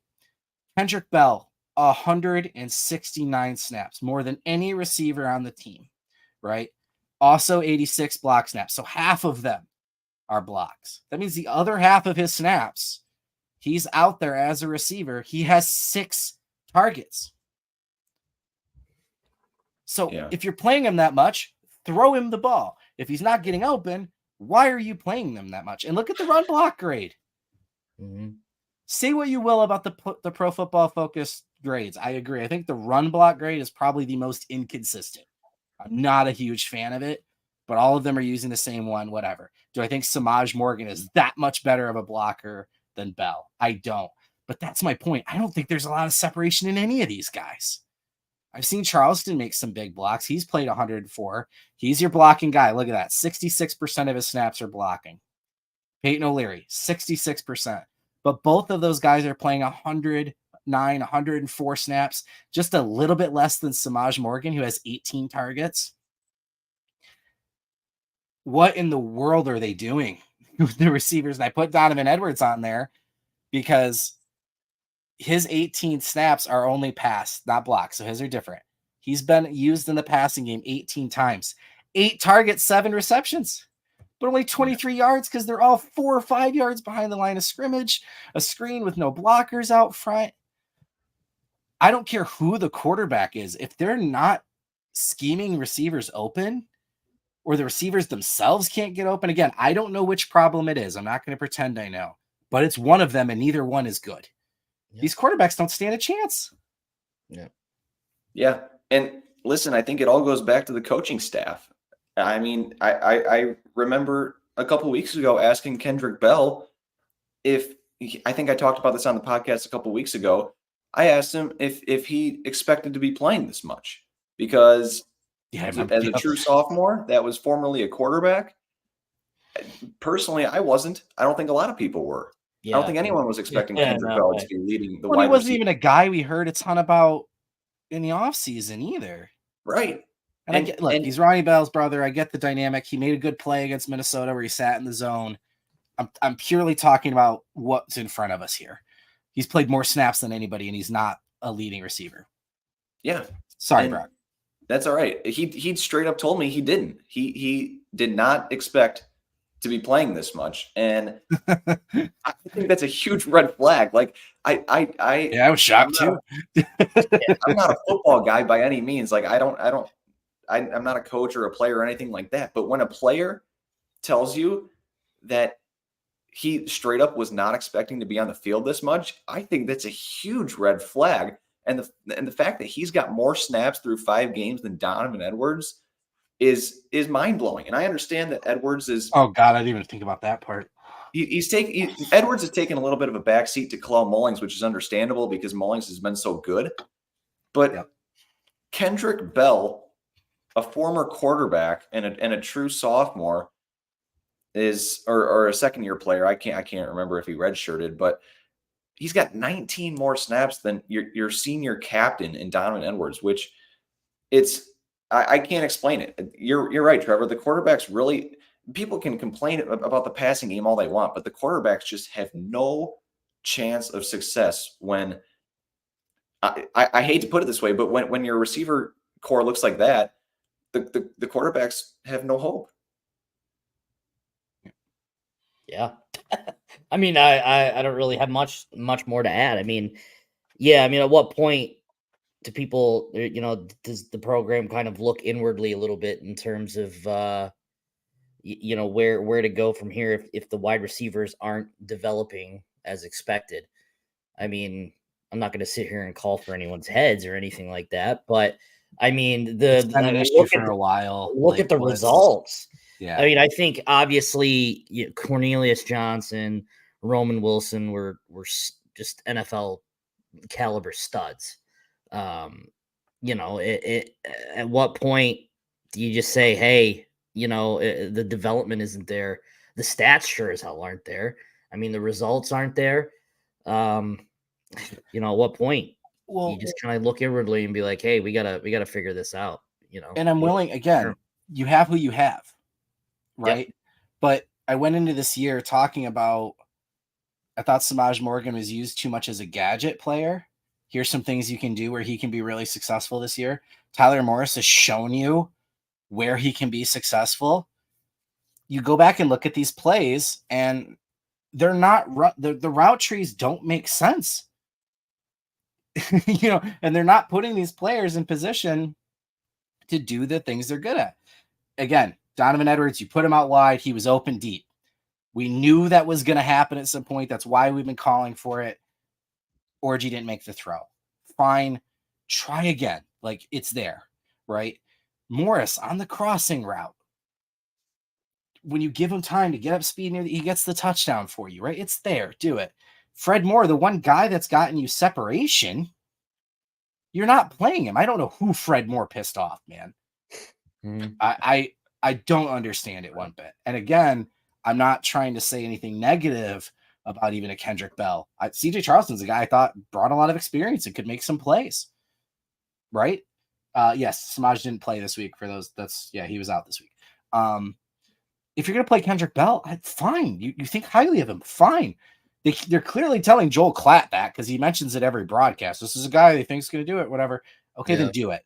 Kendrick Bell, 169 snaps, more than any receiver on the team, right? Also 86 block snaps. So half of them are blocks. That means the other half of his snaps, he's out there as a receiver. He has 6 targets. So if you're playing him that much, throw him the ball. If he's not getting open, why are you playing them that much? And look at the run block grade. Mm-hmm. Say what you will about the Pro Football Focus grades. I agree. I think the run block grade is probably the most inconsistent. I'm not a huge fan of it, but all of them are using the same one, whatever. Do I think Samaj Morgan is that much better of a blocker than Bell? I don't. But that's my point. I don't think there's a lot of separation in any of these guys. I've seen Charleston make some big blocks. He's played 104. He's your blocking guy. Look at that. 66% of his snaps are blocking. Peyton O'Leary, 66%. But both of those guys are playing 109, 104 snaps, just a little bit less than Samaj Morgan, who has 18 targets. What in the world are they doing with the receivers? And I put Donovan Edwards on there because his 18 snaps are only pass, not block. So his are different. He's been used in the passing game 18 times. 8 targets, 7 receptions, but only 23 yards because they're all 4 or 5 yards behind the line of scrimmage, a screen with no blockers out front. I don't care who the quarterback is. If they're not scheming receivers open or the receivers themselves can't get open, again, I don't know which problem it is. I'm not going to pretend I know, but it's one of them and neither one is good. Yep. These quarterbacks don't stand a chance. Yeah. And listen, I think it all goes back to the coaching staff. I mean, I remember a couple of weeks ago asking Kendrick Bell I think I talked about this on the podcast a couple of weeks ago. I asked him if he expected to be playing this much because as a true sophomore that was formerly a quarterback. Personally, I wasn't. I don't think a lot of people were. Yeah. I don't think anyone was expecting Kendrick Bell to be leading the wide receiver. He wasn't even a guy we heard a ton about in the offseason either. Right. And I get, look, he's Ronnie Bell's brother. I get the dynamic. He made a good play against Minnesota where he sat in the zone. I'm purely talking about what's in front of us here. He's played more snaps than anybody, and he's not a leading receiver. Yeah. Sorry, Brock. That's all right. He straight up told me he didn't. He did not expect to be playing this much. And I think that's a huge red flag. Like I was shocked too. I'm not a football guy by any means. Like I'm not a coach or a player or anything like that. But when a player tells you that he straight up was not expecting to be on the field this much, I think that's a huge red flag. And the fact that he's got more snaps through 5 games than Donovan Edwards is mind blowing. And I understand that Edwards is. Oh God, I didn't even think about that part. Edwards has taken a little bit of a backseat to Khalil Mullings, which is understandable because Mullings has been so good. But Kendrick Bell, a former quarterback and a true sophomore, or a second-year player. I can't remember if he redshirted, but he's got 19 more snaps than your senior captain in Donovan Edwards, which I can't explain it. You're right, Trevor. The quarterbacks really, people can complain about the passing game all they want, but the quarterbacks just have no chance of success when I hate to put it this way, but when your receiver core looks like that, the quarterbacks have no hope. Yeah. I mean, I don't really have much more to add. I mean, yeah, I mean, at what point do people, does the program kind of look inwardly a little bit in terms of, where to go from here if the wide receivers aren't developing as expected? I mean, I'm not going to sit here and call for anyone's heads or anything like that, but I mean, it's been an issue for a while. Look at the results. Yeah. I mean, I think obviously Cornelius Johnson, Roman Wilson were just NFL caliber studs. At what point do you just say, hey, the development isn't there? The stats sure as hell aren't there. I mean, the results aren't there. At what point? Well, you just kind of look inwardly and be like, hey, we gotta figure this out. And I'm willing, again, you have who you have, right? Yep. But I went into this year talking about, I thought Samaj Morgan was used too much as a gadget player. Here's some things you can do where he can be really successful this year. Tyler Morris has shown you where he can be successful. You go back and look at these plays, and they're not the route trees don't make sense. And they're not putting these players in position to do the things they're good at. Again, Donovan Edwards, you put him out wide, he was open deep. We knew that was going to happen at some point. That's why we've been calling for it. Orji didn't make the throw. Fine. Try again. Like, it's there, right? Morris on the crossing route. When you give him time to get up speed, he gets the touchdown for you, right? It's there. Do it. Fred Moore, the one guy that's gotten you separation, you're not playing him. I don't know who Fred Moore pissed off, man. Mm-hmm. I don't understand it one bit. And again, I'm not trying to say anything negative about even a Kendrick Bell. CJ Charleston's a guy I thought brought a lot of experience and could make some plays, right? Yes, Samaj didn't play this week for those. He was out this week. If you're going to play Kendrick Bell, fine. You think highly of him, fine. They're clearly telling Joel Klatt that because he mentions it every broadcast. This is a guy they think is going to do it, whatever. Okay, then do it.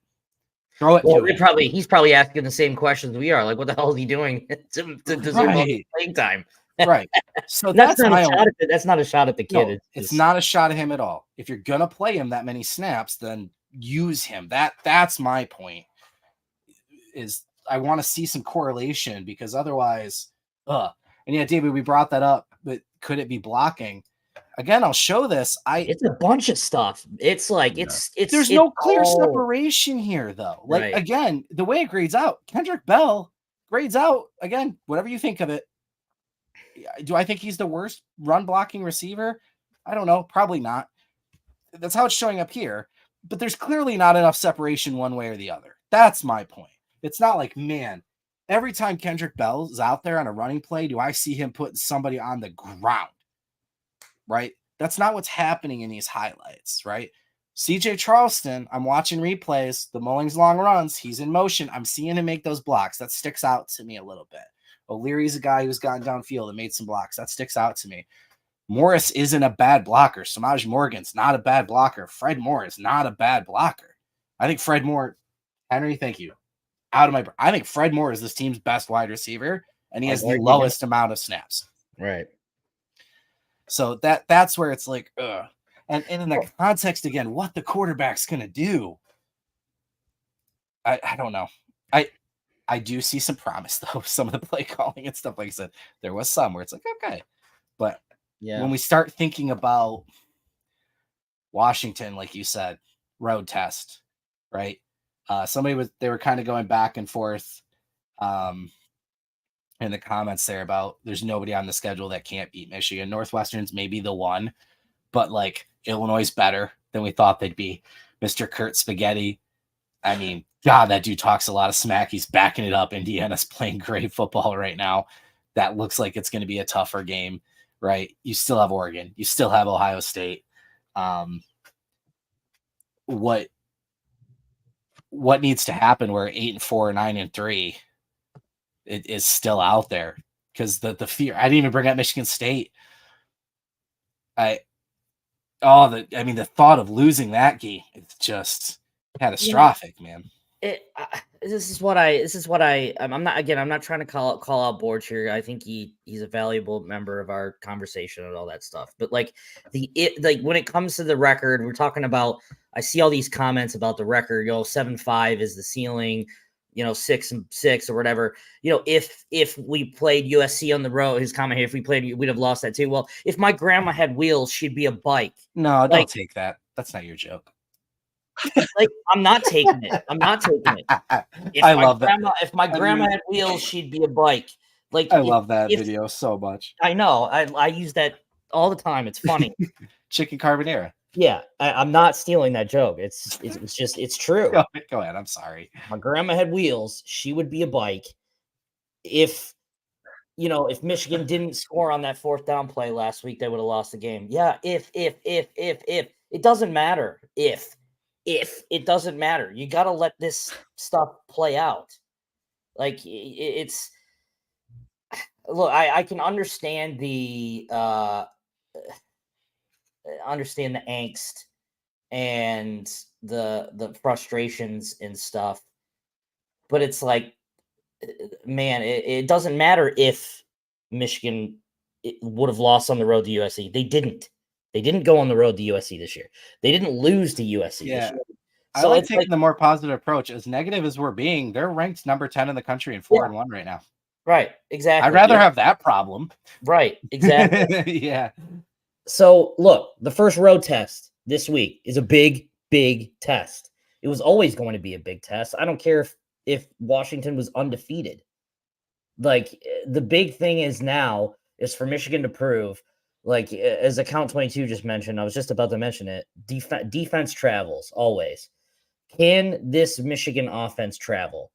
Throw it. Well, he's probably asking the same questions we are. Like, what the hell is he doing to deserve all the playing time? Right. So that's not a shot at the kid. No, it's not a shot at him at all. If you're going to play him that many snaps, then use him. That's my point. Is I want to see some correlation because otherwise, and yeah, David, we brought that up, but could it be blocking? Again, I'll show this. It's a bunch of stuff. It's like there's no clear separation here, though. Like again, the way it grades out, Kendrick Bell grades out again. Whatever you think of it. Do I think he's the worst run blocking receiver? I don't know. Probably not. That's how it's showing up here. But there's clearly not enough separation one way or the other. That's my point. It's not like, man, every time Kendrick Bell's out there on a running play, do I see him putting somebody on the ground? Right? That's not what's happening in these highlights, right? CJ Charleston, I'm watching replays, the Mullings long runs, he's in motion. I'm seeing him make those blocks. That sticks out to me a little bit. O'Leary's a guy who's gotten downfield and made some blocks. That sticks out to me. Morris isn't a bad blocker. Samaj Morgan's not a bad blocker. Fred Moore is not a bad blocker. I think Fred Moore, Henry, thank you. I think Fred Moore is this team's best wide receiver, and he has the Arji, lowest amount of snaps. Right. So that's where it's like, ugh. And in the context again, what the quarterback's gonna do, I don't know. I do see some promise though. Some of the play calling and stuff, like I said, there was some where it's like, okay, but when we start thinking about Washington, like you said, road test, right? They were kind of going back and forth in the comments there about there's nobody on the schedule that can't beat Michigan. Northwestern's maybe the one, but like Illinois is better than we thought they'd be. Mr. Kurt Spaghetti, I mean, God, that dude talks a lot of smack. He's backing it up. Indiana's playing great football right now. That looks like it's going to be a tougher game, right? You still have Oregon. You still have Ohio State. What needs to happen where 8-4, 9-3 it is still out there? Because the fear. I didn't even bring up Michigan State. The thought of losing that game, it's just catastrophic, man. This is what I'm not trying to call out Borge here. I think he's a valuable member of our conversation and all that stuff. But like when it comes to the record, we're talking about. I see all these comments about the record. 7-5 is the ceiling. 6-6 or whatever. If we played USC on the road, his comment here, if we played, we'd have lost that too. Well, if my grandma had wheels, she'd be a bike. No, don't take that. That's not your joke. Like, I'm not taking it. If my grandma had wheels, she'd be a bike. Like, I love that video so much. I know. I use that all the time. It's funny. Chicken carbonara. Yeah, I'm not stealing that joke. It's true. Go ahead. I'm sorry. My grandma had wheels. She would be a bike. If Michigan didn't score on that fourth down play last week, they would have lost the game. Yeah. If it doesn't matter. If it doesn't matter, you got to let this stuff play out. Like it's look, I can understand the angst and the frustrations and stuff, but it's like, man, it doesn't matter if Michigan would have lost on the road to USC. They didn't go on the road to USC this year. They didn't lose to USC this year. So I like taking the more positive approach. As negative as we're being, they're ranked number 10 in the country and 4-1 right now. Right, exactly. I'd rather have that problem. Right, exactly. Yeah. So look, the first road test this week is a big, big test. It was always going to be a big test. I don't care if Washington was undefeated. Like, the big thing is now is for Michigan to prove, like, as Account 22 just mentioned, I was just about to mention it, defense travels always. Can this Michigan offense travel?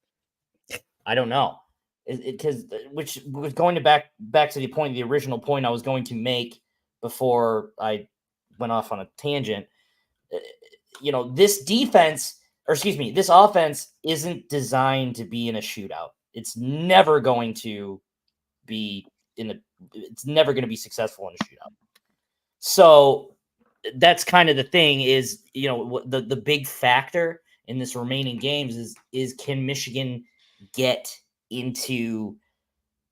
I don't know. Because which was going to back to the original point I was going to make before I went off on a tangent. This offense isn't designed to be in a shootout. It's never going to be it's never going to be successful in a shootout. So that's kind of the thing is, the big factor in this remaining games is can Michigan get into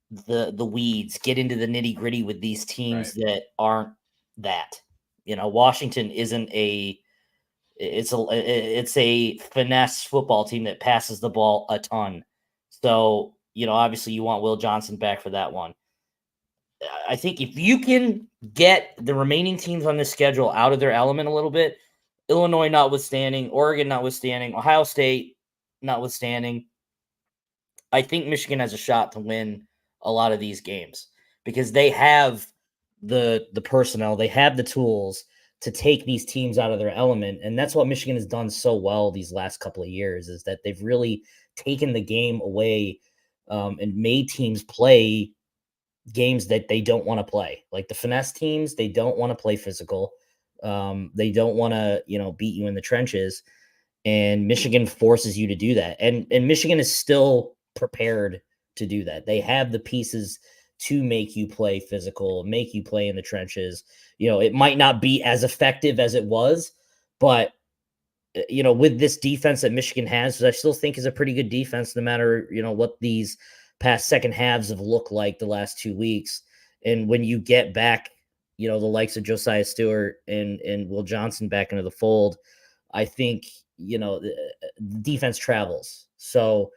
the weeds, get into the nitty gritty with these teams that aren't that. Washington isn't it's a finesse football team that passes the ball a ton. So, obviously you want Will Johnson back for that one. I think if you can get the remaining teams on this schedule out of their element a little bit, Illinois notwithstanding, Oregon notwithstanding, Ohio State notwithstanding, I think Michigan has a shot to win a lot of these games because they have the personnel, they have the tools to take these teams out of their element. And that's what Michigan has done so well these last couple of years is that they've really taken the game away and made teams play games that they don't want to play. Like the finesse teams, they don't want to play physical. They don't want to, beat you in the trenches. And Michigan forces you to do that. And Michigan is still prepared to do that. They have the pieces to make you play physical, make you play in the trenches. It might not be as effective as it was, but with this defense that Michigan has, which I still think is a pretty good defense, no matter, what these past second halves have looked like the last 2 weeks. And when you get back, the likes of Josiah Stewart and Will Johnson back into the fold, I think, the defense travels. So,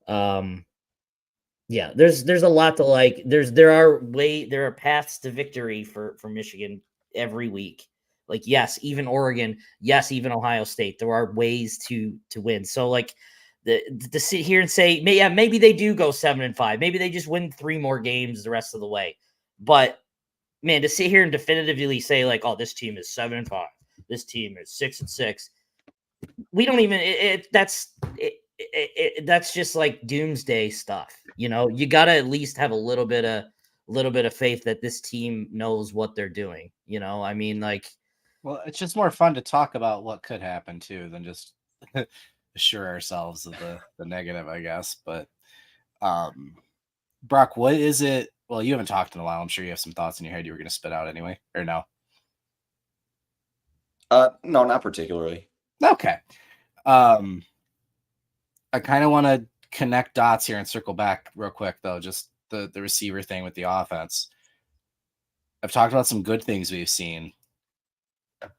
yeah, there's a lot to like. There are paths to victory for Michigan every week. Like, yes, even Oregon, yes, even Ohio State, there are ways to win. So, like, to sit here and say, maybe they do go 7-5, maybe they just win 3 more games the rest of the way. But man, to sit here and definitively say, like, oh, this team is 7-5, this team is 6-6, we don't even. That's just like doomsday stuff. You got to at least have a little bit of faith that this team knows what they're doing. I mean, like, well, it's just more fun to talk about what could happen too than just assure ourselves of the negative, I guess. But Brock, what is it? Well, you haven't talked in a while. I'm sure you have some thoughts in your head you were going to spit out anyway, or no? No, not particularly. Okay. I kind of want to connect dots here and circle back real quick, though, just the receiver thing with the offense. I've talked about some good things we've seen.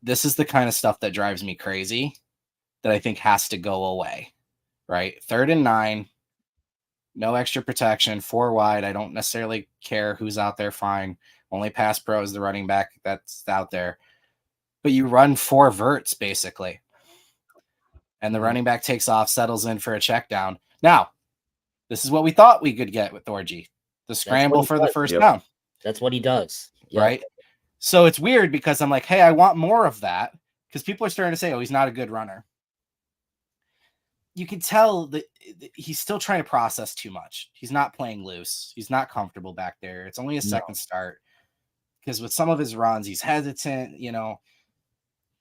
This is the kind of stuff that drives me crazy that I think has to go away, right? 3rd and 9, no extra protection, 4 wide. I don't necessarily care who's out there, fine. Only pass pro is the running back that's out there. But you run 4 verts, basically. And the running back takes off, settles in for a check down. Now, this is what we thought we could get with Orji. The scramble for the first down. That's what he does. Yep. Right? So it's weird because I'm like, hey, I want more of that. Because people are starting to say, oh, he's not a good runner. You can tell that he's still trying to process too much. He's not playing loose. He's not comfortable back there. It's only a second start. Because with some of his runs, he's hesitant,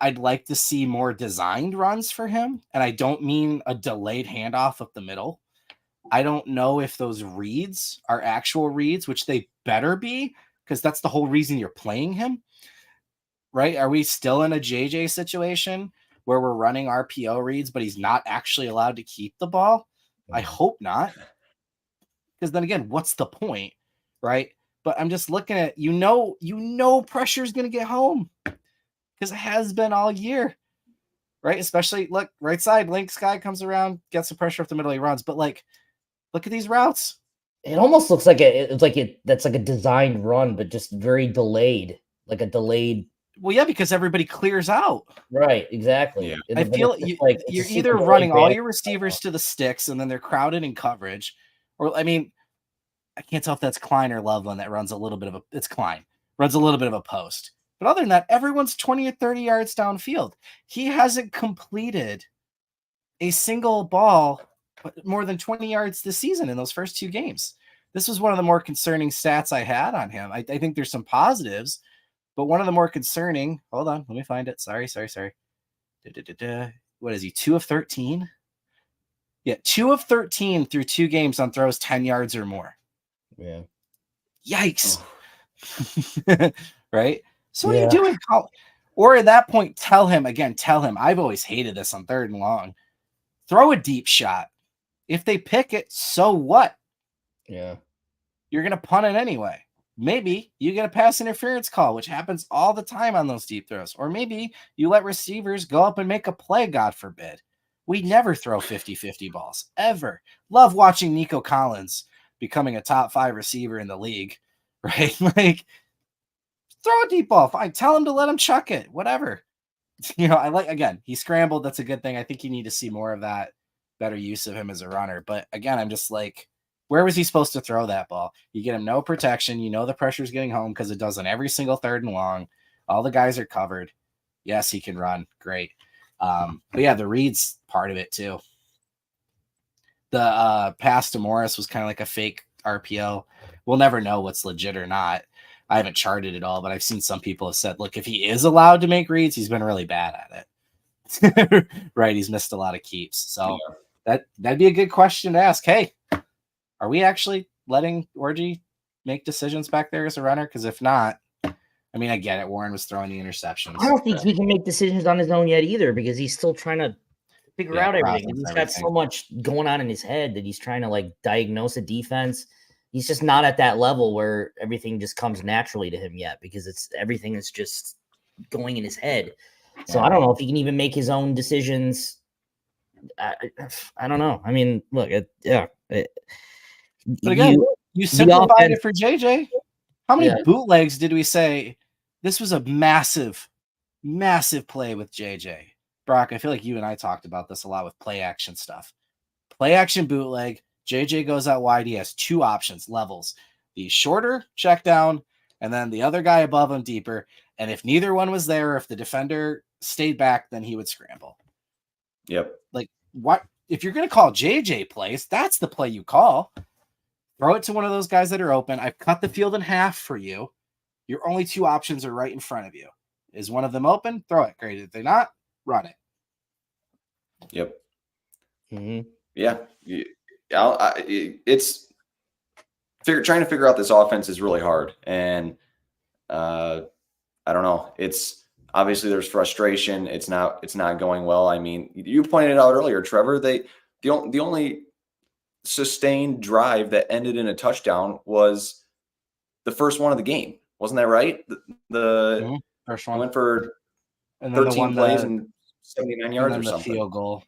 I'd like to see more designed runs for him. And I don't mean a delayed handoff up the middle. I don't know if those reads are actual reads, which they better be, because that's the whole reason you're playing him, right? Are we still in a JJ situation where we're running RPO reads, but he's not actually allowed to keep the ball? I hope not. Because then again, what's the point, right? But I'm just looking at, pressure's going to get home. Because it has been all year, right? Especially, look, right side, Lynx guy comes around, gets the pressure up the middle, he runs. But, like, look at these routes. It almost looks like that's like a designed run, but just very delayed, like a delayed. Well, yeah, because everybody clears out. Right, exactly. Yeah. I feel you're either running all your receivers to the sticks and then they're crowded in coverage, or, I mean, I can't tell if that's Klein or Loveland that runs a little bit of it's Klein, runs a little bit of a post. But other than that, everyone's 20 or 30 yards downfield. He hasn't completed a single ball more than 20 yards this season in those first 2 games. This was one of the more concerning stats I had on him. I think there's some positives, but one of the more concerning, hold on, let me find it. Sorry. What is he, 2 of 13? Yeah, 2 of 13 through 2 games on throws 10 yards or more. Yeah. Yikes. Oh. Right? So what are you doing? Or at that point, tell him, I've always hated this on 3rd and long. Throw a deep shot. If they pick it, so what? Yeah. You're going to punt it anyway. Maybe you get a pass interference call, which happens all the time on those deep throws. Or maybe you let receivers go up and make a play, God forbid. We never throw 50-50 balls, ever. Love watching Nico Collins becoming a top 5 receiver in the league, right? Like, throw a deep ball. Fine. Tell him to let him chuck it. Whatever. He scrambled. That's a good thing. I think you need to see more of that, better use of him as a runner. But again, I'm just like, where was he supposed to throw that ball? You get him no protection. The pressure's getting home because it does on every single 3rd and long. All the guys are covered. Yes, he can run. Great. But yeah, the reads part of it too. The pass to Morris was kind of like a fake RPO. We'll never know what's legit or not. I haven't charted it all, but I've seen some people have said, look, if he is allowed to make reads, he's been really bad at it. Right. He's missed a lot of keeps. So that'd be a good question to ask. Hey, are we actually letting Orji make decisions back there as a runner? Because if not, I mean, I get it. Warren was throwing the interceptions. I don't think he can make decisions on his own yet either, because he's still trying to figure out everything. process He's got so much going on in his head that he's trying to like diagnose a defense. He's just not at that level where everything just comes naturally to him yet, because everything is just going in his head. So I don't know if he can even make his own decisions. I don't know. I mean, look, but again, you simplified it for JJ. How many bootlegs did we say? This was a massive, massive play with JJ. Brock, I feel like you and I talked about this a lot with play action stuff. Play action bootleg. JJ goes out wide. He has two options, levels. The shorter check down, and then the other guy above him deeper. And if neither one was there, if the defender stayed back, then he would scramble. Yep. Like, what? If you're going to call JJ plays, that's the play you call. Throw it to one of those guys that are open. I've cut the field in half for you. Your only two options are right in front of you. Is one of them open? Throw it. Great. If they're not, run it. Yep. Mm-hmm. Yeah. It's trying to figure out this offense is really hard. And I don't know. It's obviously there's frustration. It's not going well. I mean, you pointed out earlier, Trevor, the only sustained drive that ended in a touchdown was the first one of the game. Wasn't that right? The first one went for and 13 plays and 79 yards or something. Field goal.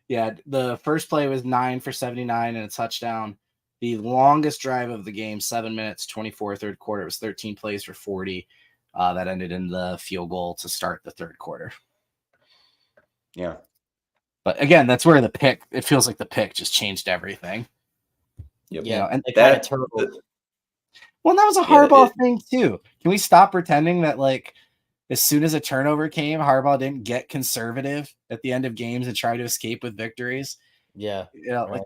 Yeah, the first play was 9 for 79 and a touchdown. The longest drive of the game, 7 minutes, 24 third quarter. It was 13 plays for 40. That ended in the field goal to start the third quarter. Yeah. But again, that's where the pick, it feels like the pick just changed everything. Yep. You know, and that turtle. Well, that was a Harbaugh thing too. Can we stop pretending that like as soon as a turnover came, Harbaugh didn't get conservative at the end of games and try to escape with victories? Yeah. You know, like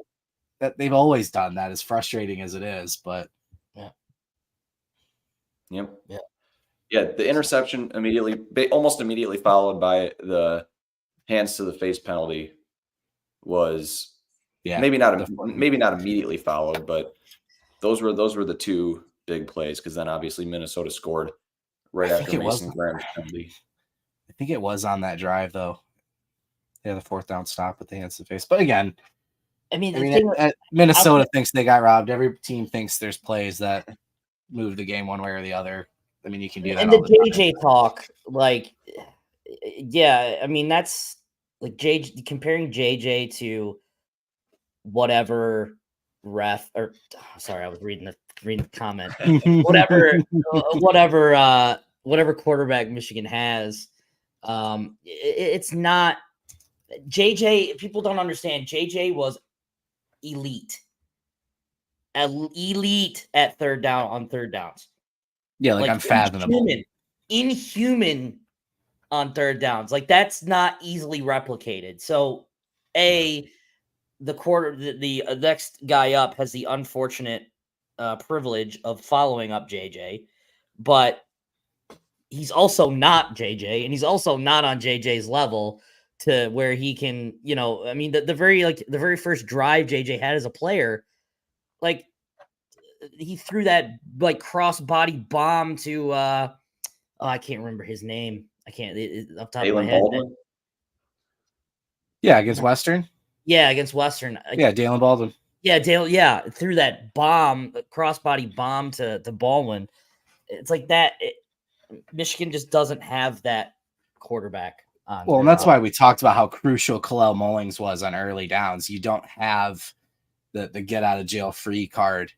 that they've always done that, as frustrating as it is, but yeah. Yep. Yeah. Yeah. The interception almost immediately followed by the hands to the face penalty was maybe not immediately followed, but those were the two big plays, because then obviously Minnesota scored right after Mason Graham's penalty. I think it was on that drive though. Yeah, the fourth down stop with the hands to the face. But again, I mean, Minnesota thinks they got robbed. Every team thinks there's plays that move the game one way or the other. I mean, you can do that. And the JJ talk, like, yeah, I mean, that's like comparing JJ to whatever ref or sorry, I was reading the comment. whatever quarterback Michigan has. It's not JJ. People don't understand. JJ was elite at third down on third downs. Yeah, like unfathomable. Inhuman on third downs. Like, that's not easily replicated. So, the next guy up has the unfortunate privilege of following up JJ, but he's also not JJ, and he's also not on JJ's level to where he can, I mean, the very first drive JJ had as a player, like, he threw that like cross body bomb to I can't remember his name. I can't off the top of my head. Baldwin? Yeah, against Western. Yeah, against Western. Yeah, Dalen Baldwin. Yeah, threw that bomb, crossbody bomb to Baldwin. It's like that. Michigan just doesn't have that quarterback on. Well, and that's why we talked about how crucial Kalel Mullings was on early downs. You don't have the get out of jail free card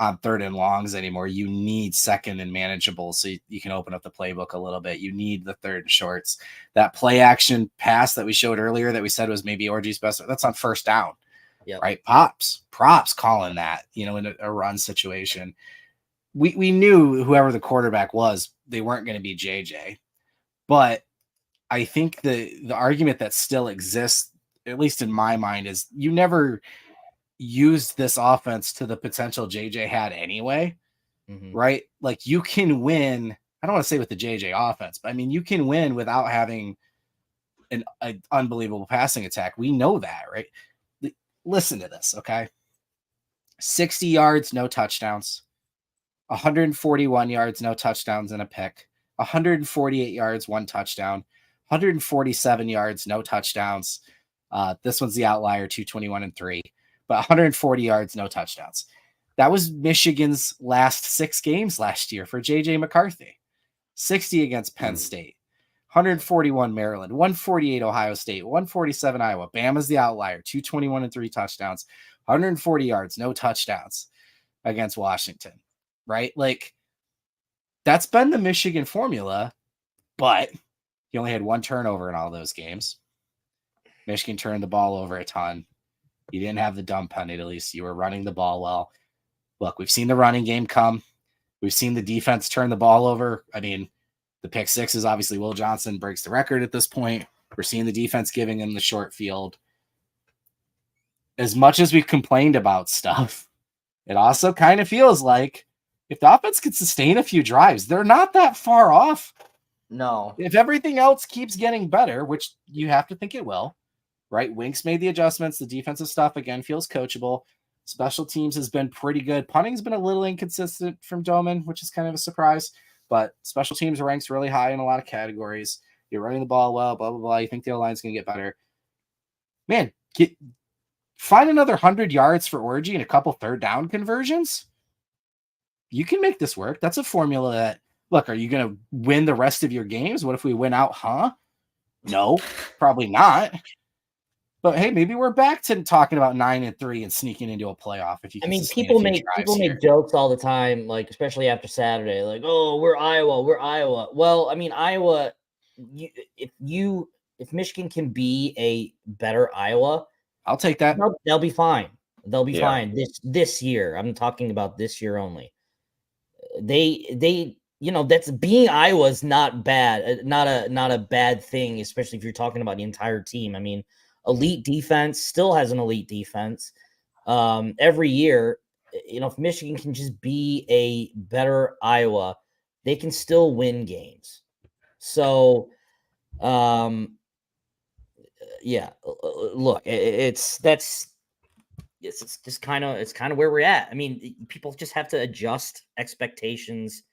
on third and longs anymore. You need second and manageable so you can open up the playbook a little bit. You need the third and shorts. That play action pass that we showed earlier that we said was maybe Orji's best, that's on first down. Yep. Right? Props calling that, in a run situation. We knew whoever the quarterback was, they weren't going to be JJ. But I think the argument that still exists, at least in my mind, is you never used this offense to the potential JJ had anyway, right? Like, you can win. I don't want to say with the JJ offense, but I mean, you can win without having an unbelievable passing attack. We know that, right? Listen to this, okay? 60 yards, no touchdowns. 141 yards, no touchdowns and a pick. 148 yards, one touchdown. 147 yards, no touchdowns. This one's the outlier, 221-3, but 140 yards, no touchdowns. That was Michigan's last 6 games last year for J.J. McCarthy. 60 against Penn State, 141 Maryland, 148 Ohio State, 147 Iowa. Bama's the outlier, 221-3 touchdowns, 140 yards, no touchdowns against Washington, right? Like, that's been the Michigan formula, but he only had 1 turnover in all those games. Michigan turned the ball over a ton. You didn't have the dumb penalties. You were running the ball well. Look, we've seen the running game come. We've seen the defense turn the ball over. I mean, the pick 6 is obviously Will Johnson breaks the record at this point. We're seeing the defense giving him the short field. As much as we've complained about stuff, it also kind of feels like if the offense could sustain a few drives, they're not that far off. No. If everything else keeps getting better, which you have to think it will, right? Winks made the adjustments. The defensive stuff, again, feels coachable. Special teams has been pretty good. Punting's been a little inconsistent from Doman, which is kind of a surprise. But special teams ranks really high in a lot of categories. You're running the ball well, blah, blah, blah. You think the O-line's going to get better. Man, find another 100 yards for Orji and a couple third down conversions. You can make this work. That's a formula that, look, are you going to win the rest of your games? What if we win out? No, probably not. But hey, maybe we're back to talking about 9-3 and sneaking into a playoff. If you, people make jokes all the time, like especially after Saturday, like, "Oh, we're Iowa." Well, I mean, Iowa. If Michigan can be a better Iowa, I'll take that. They'll be fine. They'll be fine this year. I'm talking about this year only. They that's being Iowa is not bad, not a bad thing, especially if you're talking about the entire team. I mean, elite defense still has an elite defense. Every year, if Michigan can just be a better Iowa, they can still win games. So, look, it's just kind of where we're at. I mean, people just have to adjust expectations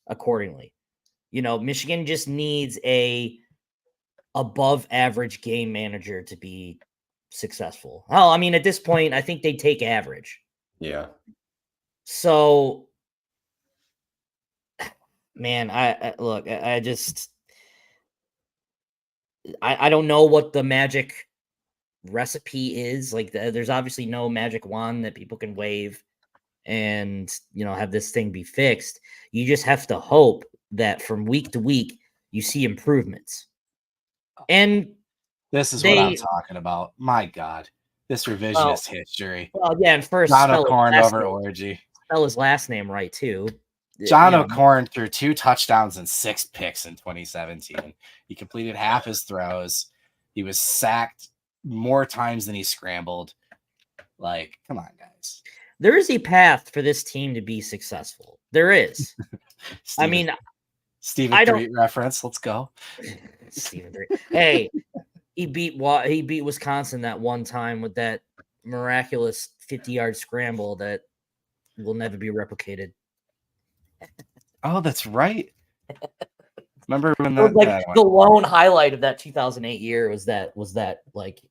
accordingly. Michigan just needs a above average game manager to be successful. Well, I mean, at this point, I think they take average. Yeah. So, man, I don't know what the magic recipe is. Like, there's obviously no magic wand that people can wave and have this thing be fixed. You just have to hope that from week to week you see improvements. And this is what I'm talking about. My God, this revisionist history. Well, yeah, and first John O'Corn over Orji. Spell his last name right too. John O'Corn threw 2 touchdowns and 6 picks in 2017. He completed half his throws. He was sacked more times than he scrambled. Like, come on, guys. There is a path for this team to be successful. There is. Stephen Dreet reference. Let's go. Stephen Dreet. Hey, he beat Wisconsin that one time with that miraculous 50-yard scramble that will never be replicated. Oh, that's right. Remember when the lone highlight of that 2008 year was that like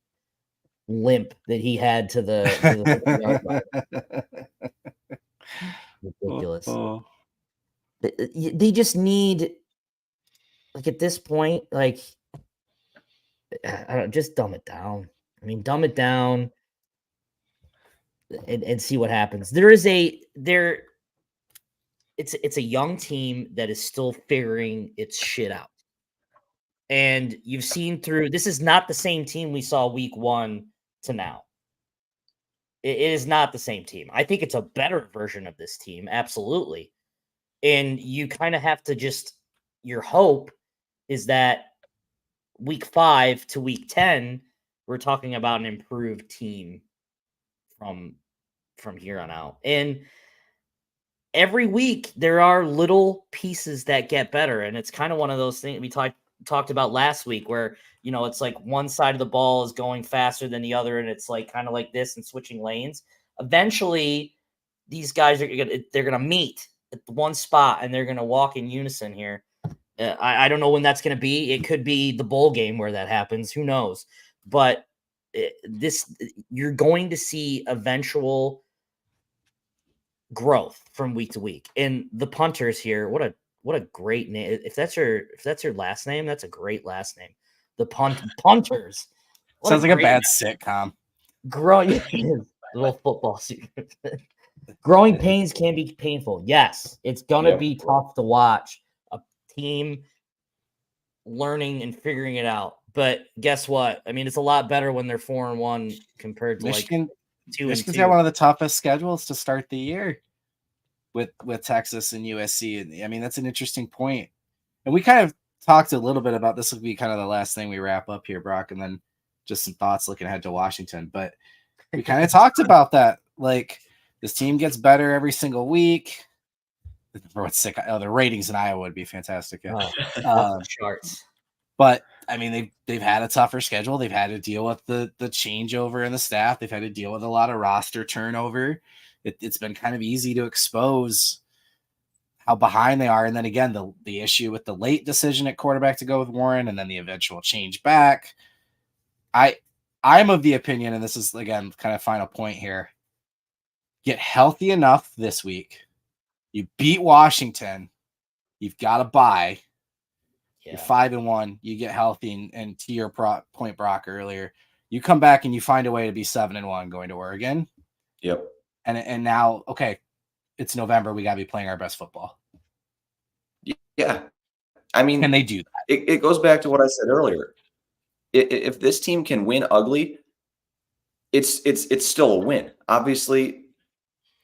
limp that he had to the ridiculous. They just need, like, at this point, like, I don't, just dumb it down. I mean, dumb it down and see what happens. It's a young team that is still figuring its shit out. And you've seen this is not the same team we saw week 1 to now. It is not the same team. I think it's a better version of this team, absolutely. And you kind of have to your hope is that week 5 to week 10, we're talking about an improved team from here on out. And every week there are little pieces that get better. And it's kind of one of those things we talked about last week where, it's like one side of the ball is going faster than the other. And it's like kind of like this and switching lanes. Eventually these guys they're going to meet at one spot and they're going to walk in unison here. I don't know when that's going to be. It could be the bowl game where that happens. Who knows? But you're going to see eventual growth from week to week. And the punters here, what a great name. If that's your last name, that's a great last name. The punters. Sounds like a bad sitcom. Growing little football secret. Growing pains can be painful. Yes, it's gonna be tough to watch a team learning and figuring it out. But guess what? I mean, it's a lot better when they're 4-1 compared to Michigan. Like 2-2. Michigan's got one of the toughest schedules to start the year with Texas and USC. I mean, that's an interesting point. And we kind of talked a little bit about this. Will be kind of the last thing we wrap up here, Brock, and then just some thoughts looking ahead to Washington. But we kind of talked about that. Like, this team gets better every single week. What's sick? Oh, the ratings in Iowa would be fantastic. Yeah. Charts. But I mean, they've had a tougher schedule. They've had to deal with the changeover in the staff. They've had to deal with a lot of roster turnover. It's been kind of easy to expose how behind they are. And then again, the issue with the late decision at quarterback to go with Warren, and then the eventual change back. I'm of the opinion, and this is again kind of final point here. Get healthy enough this week. You beat Washington. You've got a bye. Yeah. You're 5-1. You get healthy, and to your point, Brock, earlier, you come back and you find a way to be 7-1 going to Oregon. Yep. And now, okay, it's November. We got to be playing our best football. Yeah. I mean, can they do that? It goes back to what I said earlier. If this team can win ugly, it's still a win. Obviously,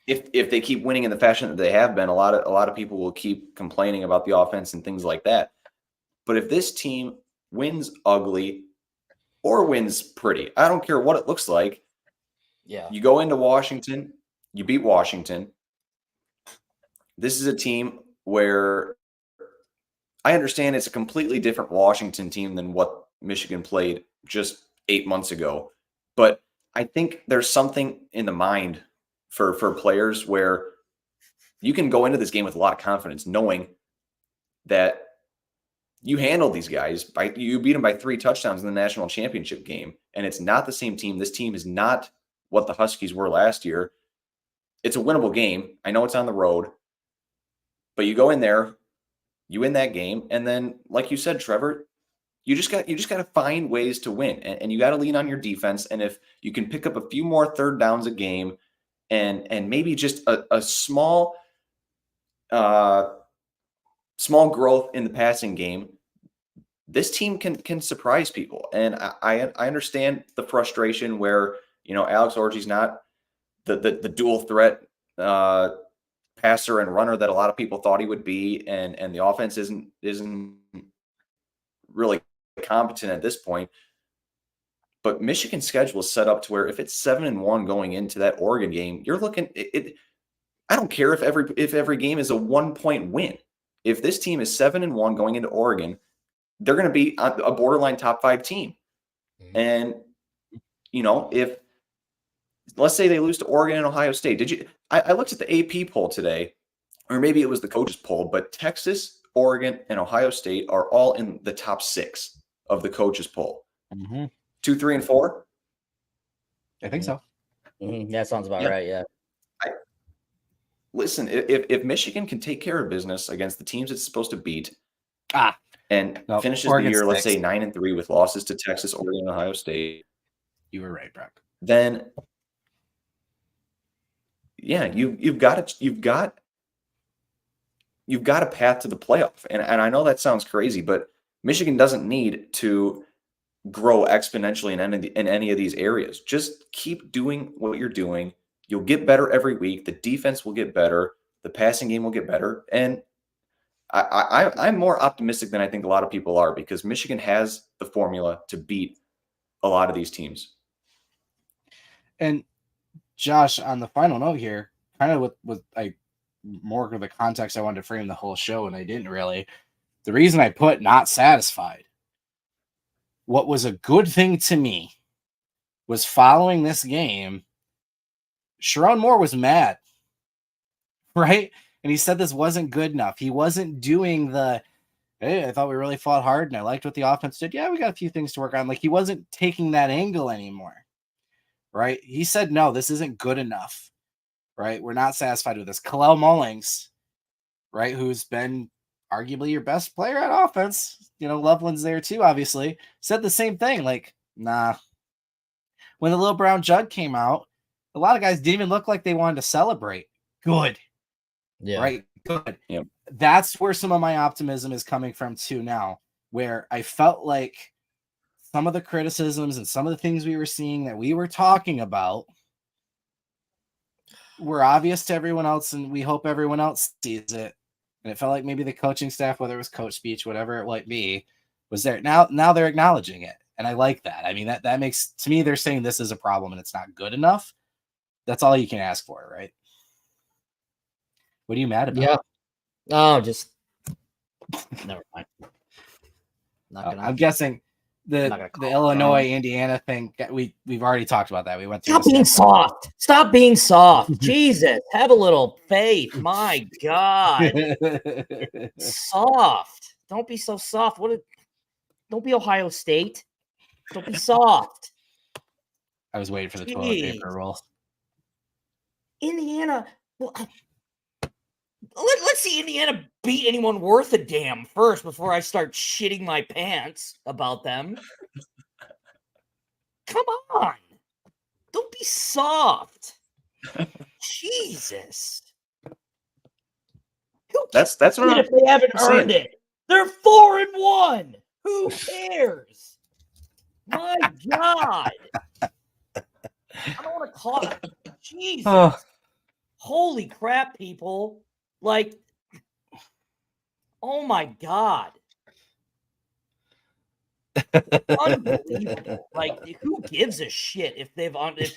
if they keep winning in the fashion that they have been, a lot of people will keep complaining about the offense and things like that. But if this team wins ugly or wins pretty, I don't care what it looks like. Yeah. You go into Washington, you beat Washington. This is a team where I understand it's a completely different Washington team than what Michigan played just 8 months ago. But I think there's something in the mind for players where you can go into this game with a lot of confidence, knowing that you handled these guys. You beat them by 3 touchdowns in the national championship game, and it's not the same team. This team is not what the Huskies were last year. It's a winnable game. I know it's on the road, but you go in there, you win that game, and then, like you said, Trevor, you just got to find ways to win, and you got to lean on your defense. And if you can pick up a few more third downs a game, and maybe just a small growth in the passing game, this team can surprise people. And I understand the frustration where, Alex Orji's not the dual threat passer and runner that a lot of people thought he would be, and the offense isn't really competent at this point. But Michigan's schedule is set up to where if it's 7-1 going into that Oregon game, you're looking I don't care if every game is a 1-point win. If this team is 7-1 going into Oregon, they're going to be a borderline top 5 team. Mm-hmm. And if let's say they lose to Oregon and Ohio State, I looked at the AP poll today, or maybe it was the coaches poll, but Texas, Oregon, and Ohio State are all in the top 6 of the coaches poll. Mm-hmm. 2, 3, and 4. I think so. Mm-hmm. That sounds about right. Yeah. Listen, if Michigan can take care of business against the teams it's supposed to beat, and finishes the year, let's say 9-3 with losses to Texas, Oregon, and Ohio State. You were right, Brock. Then, yeah, you've got a path to the playoff, and I know that sounds crazy, but Michigan doesn't need to grow exponentially in any of these areas. Just keep doing what you're doing. You'll get better every week. The defense will get better. The passing game will get better. And I'm more optimistic than I think a lot of people are, because Michigan has the formula to beat a lot of these teams. And Josh, on the final note here, kind of with more of the context I wanted to frame the whole show, and I didn't really. The reason I put not satisfied, what was a good thing to me was following this game, Sherrone Moore was mad, right? And he said this wasn't good enough. He wasn't doing hey, I thought we really fought hard and I liked what the offense did. Yeah, we got a few things to work on. Like, he wasn't taking that angle anymore, right? He said, no, this isn't good enough, right? We're not satisfied with this. Kalel Mullings, right, who's been arguably your best player at offense, Loveland's there too, obviously, said the same thing. Like, nah. When the little brown jug came out, a lot of guys didn't even look like they wanted to celebrate. Good. Yeah. Right? Good. Yep. That's where some of my optimism is coming from too now, where I felt like some of the criticisms and some of the things we were seeing that we were talking about were obvious to everyone else, and we hope everyone else sees it. And it felt like maybe the coaching staff, whether it was coach speech, whatever it might be, was there. Now they're acknowledging it. And I like that. I mean, that makes, to me, they're saying this is a problem and it's not good enough. That's all you can ask for, right? What are you mad about? Yeah. Oh, just never mind. I'm guessing the Illinois Indiana thing. We've already talked about that. We went through. Stop being soft. Stop being soft. Jesus, have a little faith. My God, soft. Don't be so soft. Don't be Ohio State. Don't be soft. I was waiting for the toilet paper roll. Indiana. Well, let's see Indiana beat anyone worth a damn first before I start shitting my pants about them. Come on. Don't be soft. Jesus. That's what if they haven't earned it. They're 4-1. Who cares? My God. I don't want to call it. Jesus. Oh. Holy crap, people. Like, oh my God. Unbelievable. Like, who gives a shit if Indiana's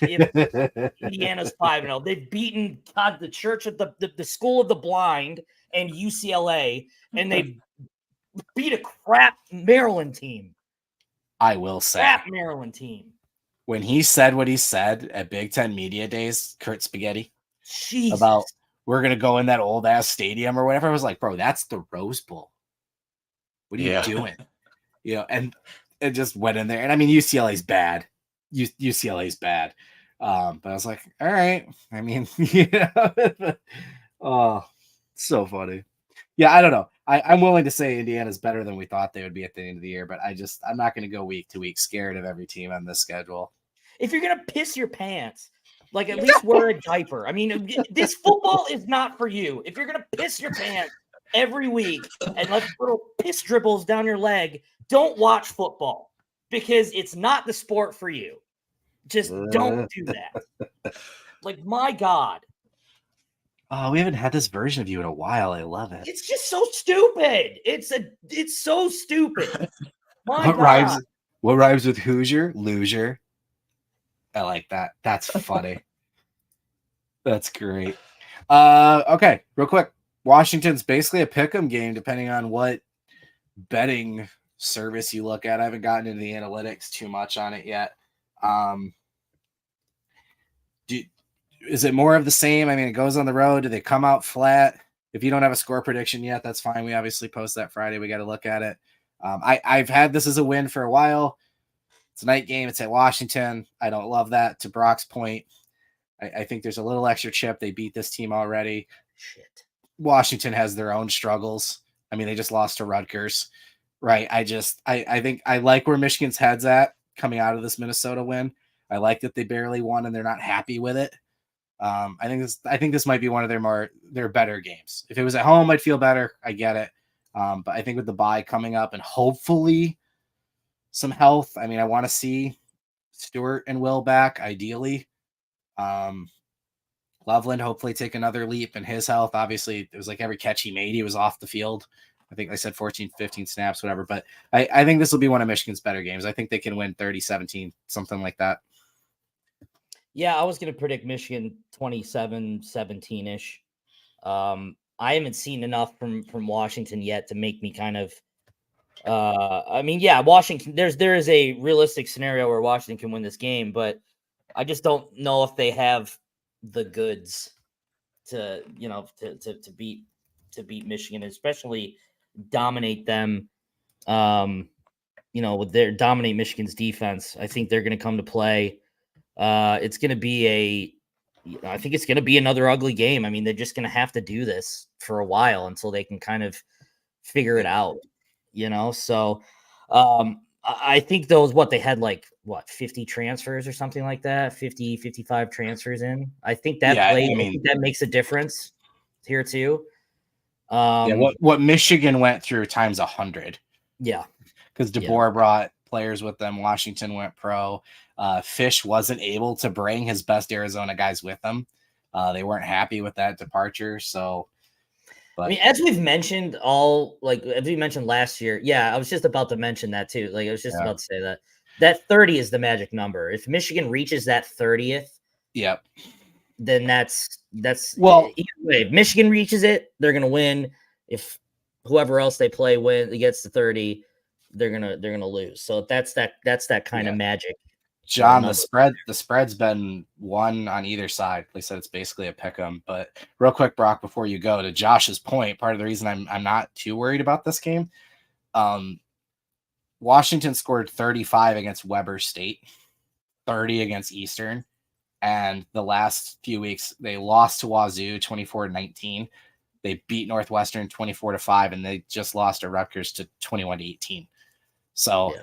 5-0? They've beaten the Church of the School of the Blind and UCLA, and they beat a crap Maryland team. I will say, crap Maryland team. When he said what he said at Big Ten Media Days, Kurt Spaghetti, Jesus. about we're gonna go in that old ass stadium or whatever, I was like, bro, that's the Rose Bowl. What are you doing? And it just went in there. And I mean, UCLA's bad. UCLA's bad. But I was like, all right. I mean, oh, so funny. Yeah, I don't know. I'm willing to say Indiana's better than we thought they would be at the end of the year, but I'm not going to go week to week scared of every team on this schedule. If you're going to piss your pants, like at least wear a diaper. I mean, this football is not for you. If you're going to piss your pants every week and let little piss dribbles down your leg, don't watch football because it's not the sport for you. Just don't do that. Like, my God. Oh, we haven't had this version of you in a while. I love it. It's just so stupid. It's so stupid. My God. What rhymes with Hoosier? Loser. I like that. That's funny. That's great. Okay, real quick. Washington's basically a pick'em game, depending on what betting service you look at. I haven't gotten into the analytics too much on it yet. Is it more of the same? I mean, it goes on the road. Do they come out flat? If you don't have a score prediction yet, that's fine. We obviously post that Friday. We got to look at it. I've had this as a win for a while. It's a night game. It's at Washington. I don't love that. To Brock's point, I think there's a little extra chip. They beat this team already. Shit. Washington has their own struggles. I mean, they just lost to Rutgers, right? I think I like where Michigan's head's at coming out of this Minnesota win. I like that they barely won and they're not happy with it. I think this might be one of their better games. If it was at home, I'd feel better. I get it. But I think with the bye coming up and hopefully some health, I mean, I want to see Stewart and Will back, ideally. Loveland hopefully take another leap in his health. Obviously, it was like every catch he made, he was off the field. I think I said 14, 15 snaps, whatever. But I think this will be one of Michigan's better games. I think they can win 30-17, something like that. Yeah, I was going to predict Michigan 27-17-ish. I haven't seen enough from Washington yet to make me kind of Washington, there is a realistic scenario where Washington can win this game, but I just don't know if they have the goods to beat Michigan, especially dominate them. With their dominate Michigan's defense. I think they're going to come to play. It's going to be I think it's going to be another ugly game. I mean, they're just going to have to do this for a while until they can kind of figure it out, So, I think those, they had 50 transfers or something like that, 50, 55 transfers in. I think that I think that makes a difference here too. What Michigan went through times 100. Yeah. Because DeBoer brought players with them. Washington went pro. Fish wasn't able to bring his best Arizona guys with him. They weren't happy with that departure. So, I mean, as we've mentioned as we mentioned last year, I was just about to mention that too. I was just about to say that 30 is the magic number. If Michigan reaches that 30th, then that's either way. If Michigan reaches it, they're gonna win. If whoever else they play gets to 30, they're gonna lose. So that's that kind of magic. John, the spread's been 1 on either side. They said it's basically a pick 'em. But real quick, Brock, before you go, to Josh's point, part of the reason I'm not too worried about this game, Washington scored 35 against Weber State, 30 against Eastern, and the last few weeks they lost to Wazoo 24-19. They beat Northwestern 24-5, and they just lost to Rutgers to 21-18. So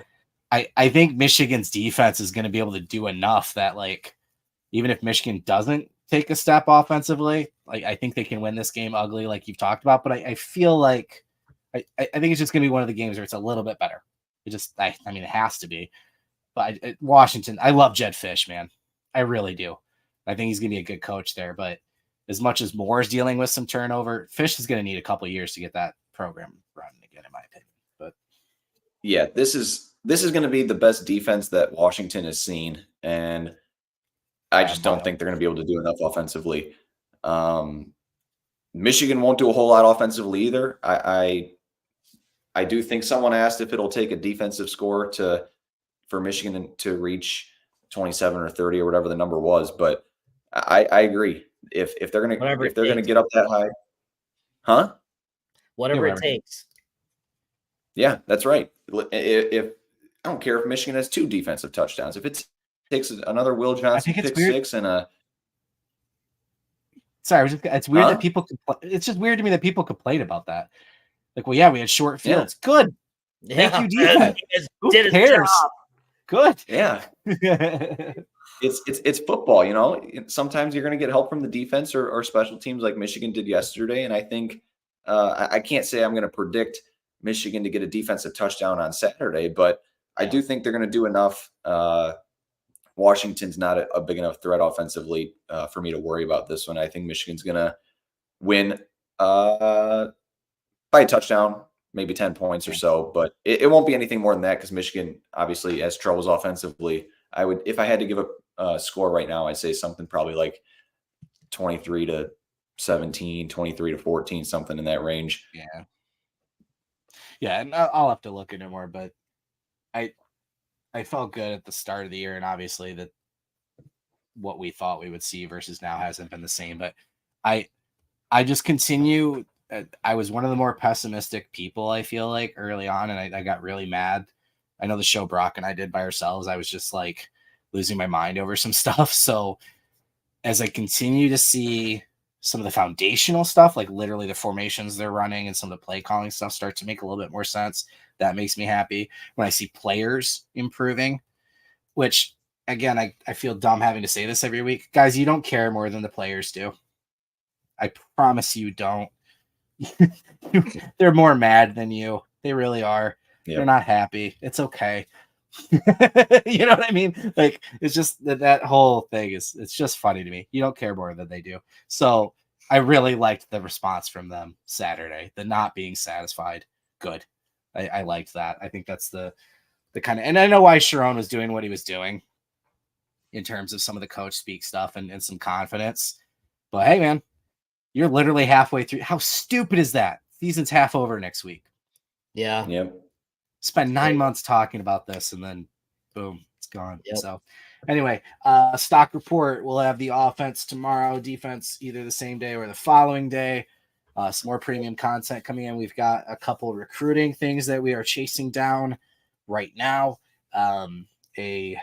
I think Michigan's defense is going to be able to do enough that, even if Michigan doesn't take a step offensively, I think they can win this game ugly, like you've talked about. But I feel like I think it's just going to be one of the games where it's a little bit better. I mean, it has to be. But Washington, I love Jed Fish, man. I really do. I think he's going to be a good coach there. But as much as Moore's dealing with some turnover, Fish is going to need a couple of years to get that program running again, in my opinion. But this is going to be the best defense that Washington has seen, and I just don't think they're going to be able to do enough offensively. Michigan won't do a whole lot offensively either. I do think someone asked if it'll take a defensive score for Michigan to reach 27 or 30 or whatever the number was, but I agree. If they're gonna get up that high, huh? Whatever it takes. Yeah, that's right. If I don't care if Michigan has 2 defensive touchdowns, if it takes another Will Johnson pick 6 and a. Sorry, it's weird that people. It's just weird to me that people complain about that. We had short fields. Yeah. Good. Thank you, defense. Who cares? Good. Yeah. It's football, Sometimes you're going to get help from the defense or special teams like Michigan did yesterday. And I think I can't say I'm going to predict Michigan to get a defensive touchdown on Saturday, but I do think they're going to do enough. Washington's not a big enough threat offensively for me to worry about this one. I think Michigan's going to win by a touchdown, maybe 10 points or so, but it won't be anything more than that because Michigan obviously has troubles offensively. If I had to give a score right now, I'd say something probably like 23-17, 23-14, something in that range. Yeah. Yeah, and I'll have to look into more, but I felt good at the start of the year, and obviously that what we thought we would see versus now hasn't been the same. But I just continue. I was one of the more pessimistic people, I feel like, early on, and I got really mad. I know the show Brock and I did by ourselves, I was just losing my mind over some stuff. So as I continue to see some of the foundational stuff, literally the formations they're running and some of the play calling stuff start to make a little bit more sense, that makes me happy. When I see players improving, which again, I feel dumb having to say this every week. Guys, you don't care more than the players do. I promise you don't. They're more mad than you. They really are. Yep. They're not happy. It's okay. You know what I mean? It's just that whole thing it's just funny to me. You don't care more than they do. So I really liked the response from them Saturday, the not being satisfied. Good. I liked that. I think that's the kind of, and I know why Sharon was doing what he was doing in terms of some of the coach speak stuff and some confidence. But hey, man, you're literally halfway through. How stupid is that? Season's half over next week. Yeah. Yep. Spend 9 months talking about this, and then boom, it's gone. Yep. So anyway, stock report. We'll have the offense tomorrow, defense either the same day or the following day. Some more premium content coming in. We've got a couple recruiting things that we are chasing down right now. A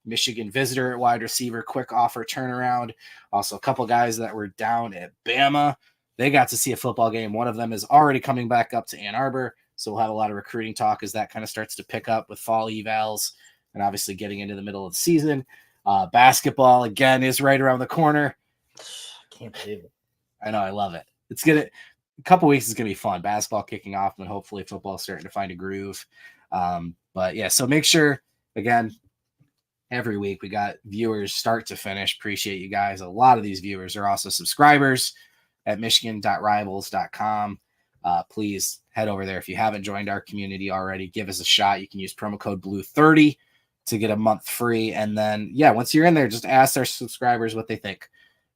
Michigan visitor at wide receiver, quick offer turnaround. Also, a couple guys that were down at Bama. They got to see a football game. One of them is already coming back up to Ann Arbor. So we'll have a lot of recruiting talk as that kind of starts to pick up with fall evals and obviously getting into the middle of the season. Basketball, again, is right around the corner. I can't believe it. I know. I love it. A couple weeks is going to be fun. Basketball kicking off, and hopefully football starting to find a groove. But yeah, so make sure, again, every week we got viewers start to finish. Appreciate you guys. A lot of these viewers are also subscribers at michigan.rivals.com. Please head over there. If you haven't joined our community already, give us a shot. You can use promo code BLUE30 to get a month free. And then, yeah, once you're in there, just ask our subscribers what they think.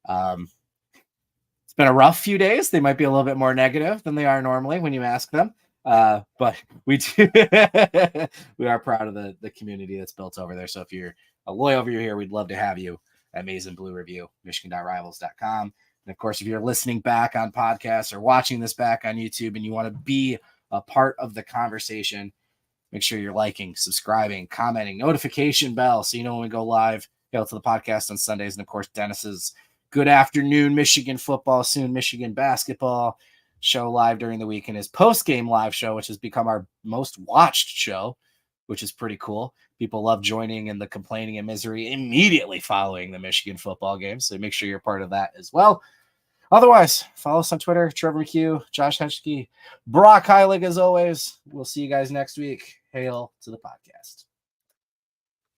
It's been a rough few days. They might be a little bit more negative than they are normally when you ask them. But we do we are proud of the community that's built over there. So if you're a loyal viewer here, we'd love to have you at Amazing Blue Review, michigan.rivals.com. And of course, if you're listening back on podcasts or watching this back on YouTube and you want to be a part of the conversation, make sure you're liking, subscribing, commenting, notification bell so you know when we go live, to the podcast on Sundays. And of course, Dennis's Good Afternoon Michigan Football, soon Michigan Basketball show live during the week, and his post-game live show, which has become our most watched show, which is pretty cool. People love joining in the complaining and misery immediately following the Michigan football game. So make sure you're part of that as well. Otherwise, follow us on Twitter, Trevor McCue, Josh Henschke, Brock Heilig, as always. We'll see you guys next week. Hail to the podcast.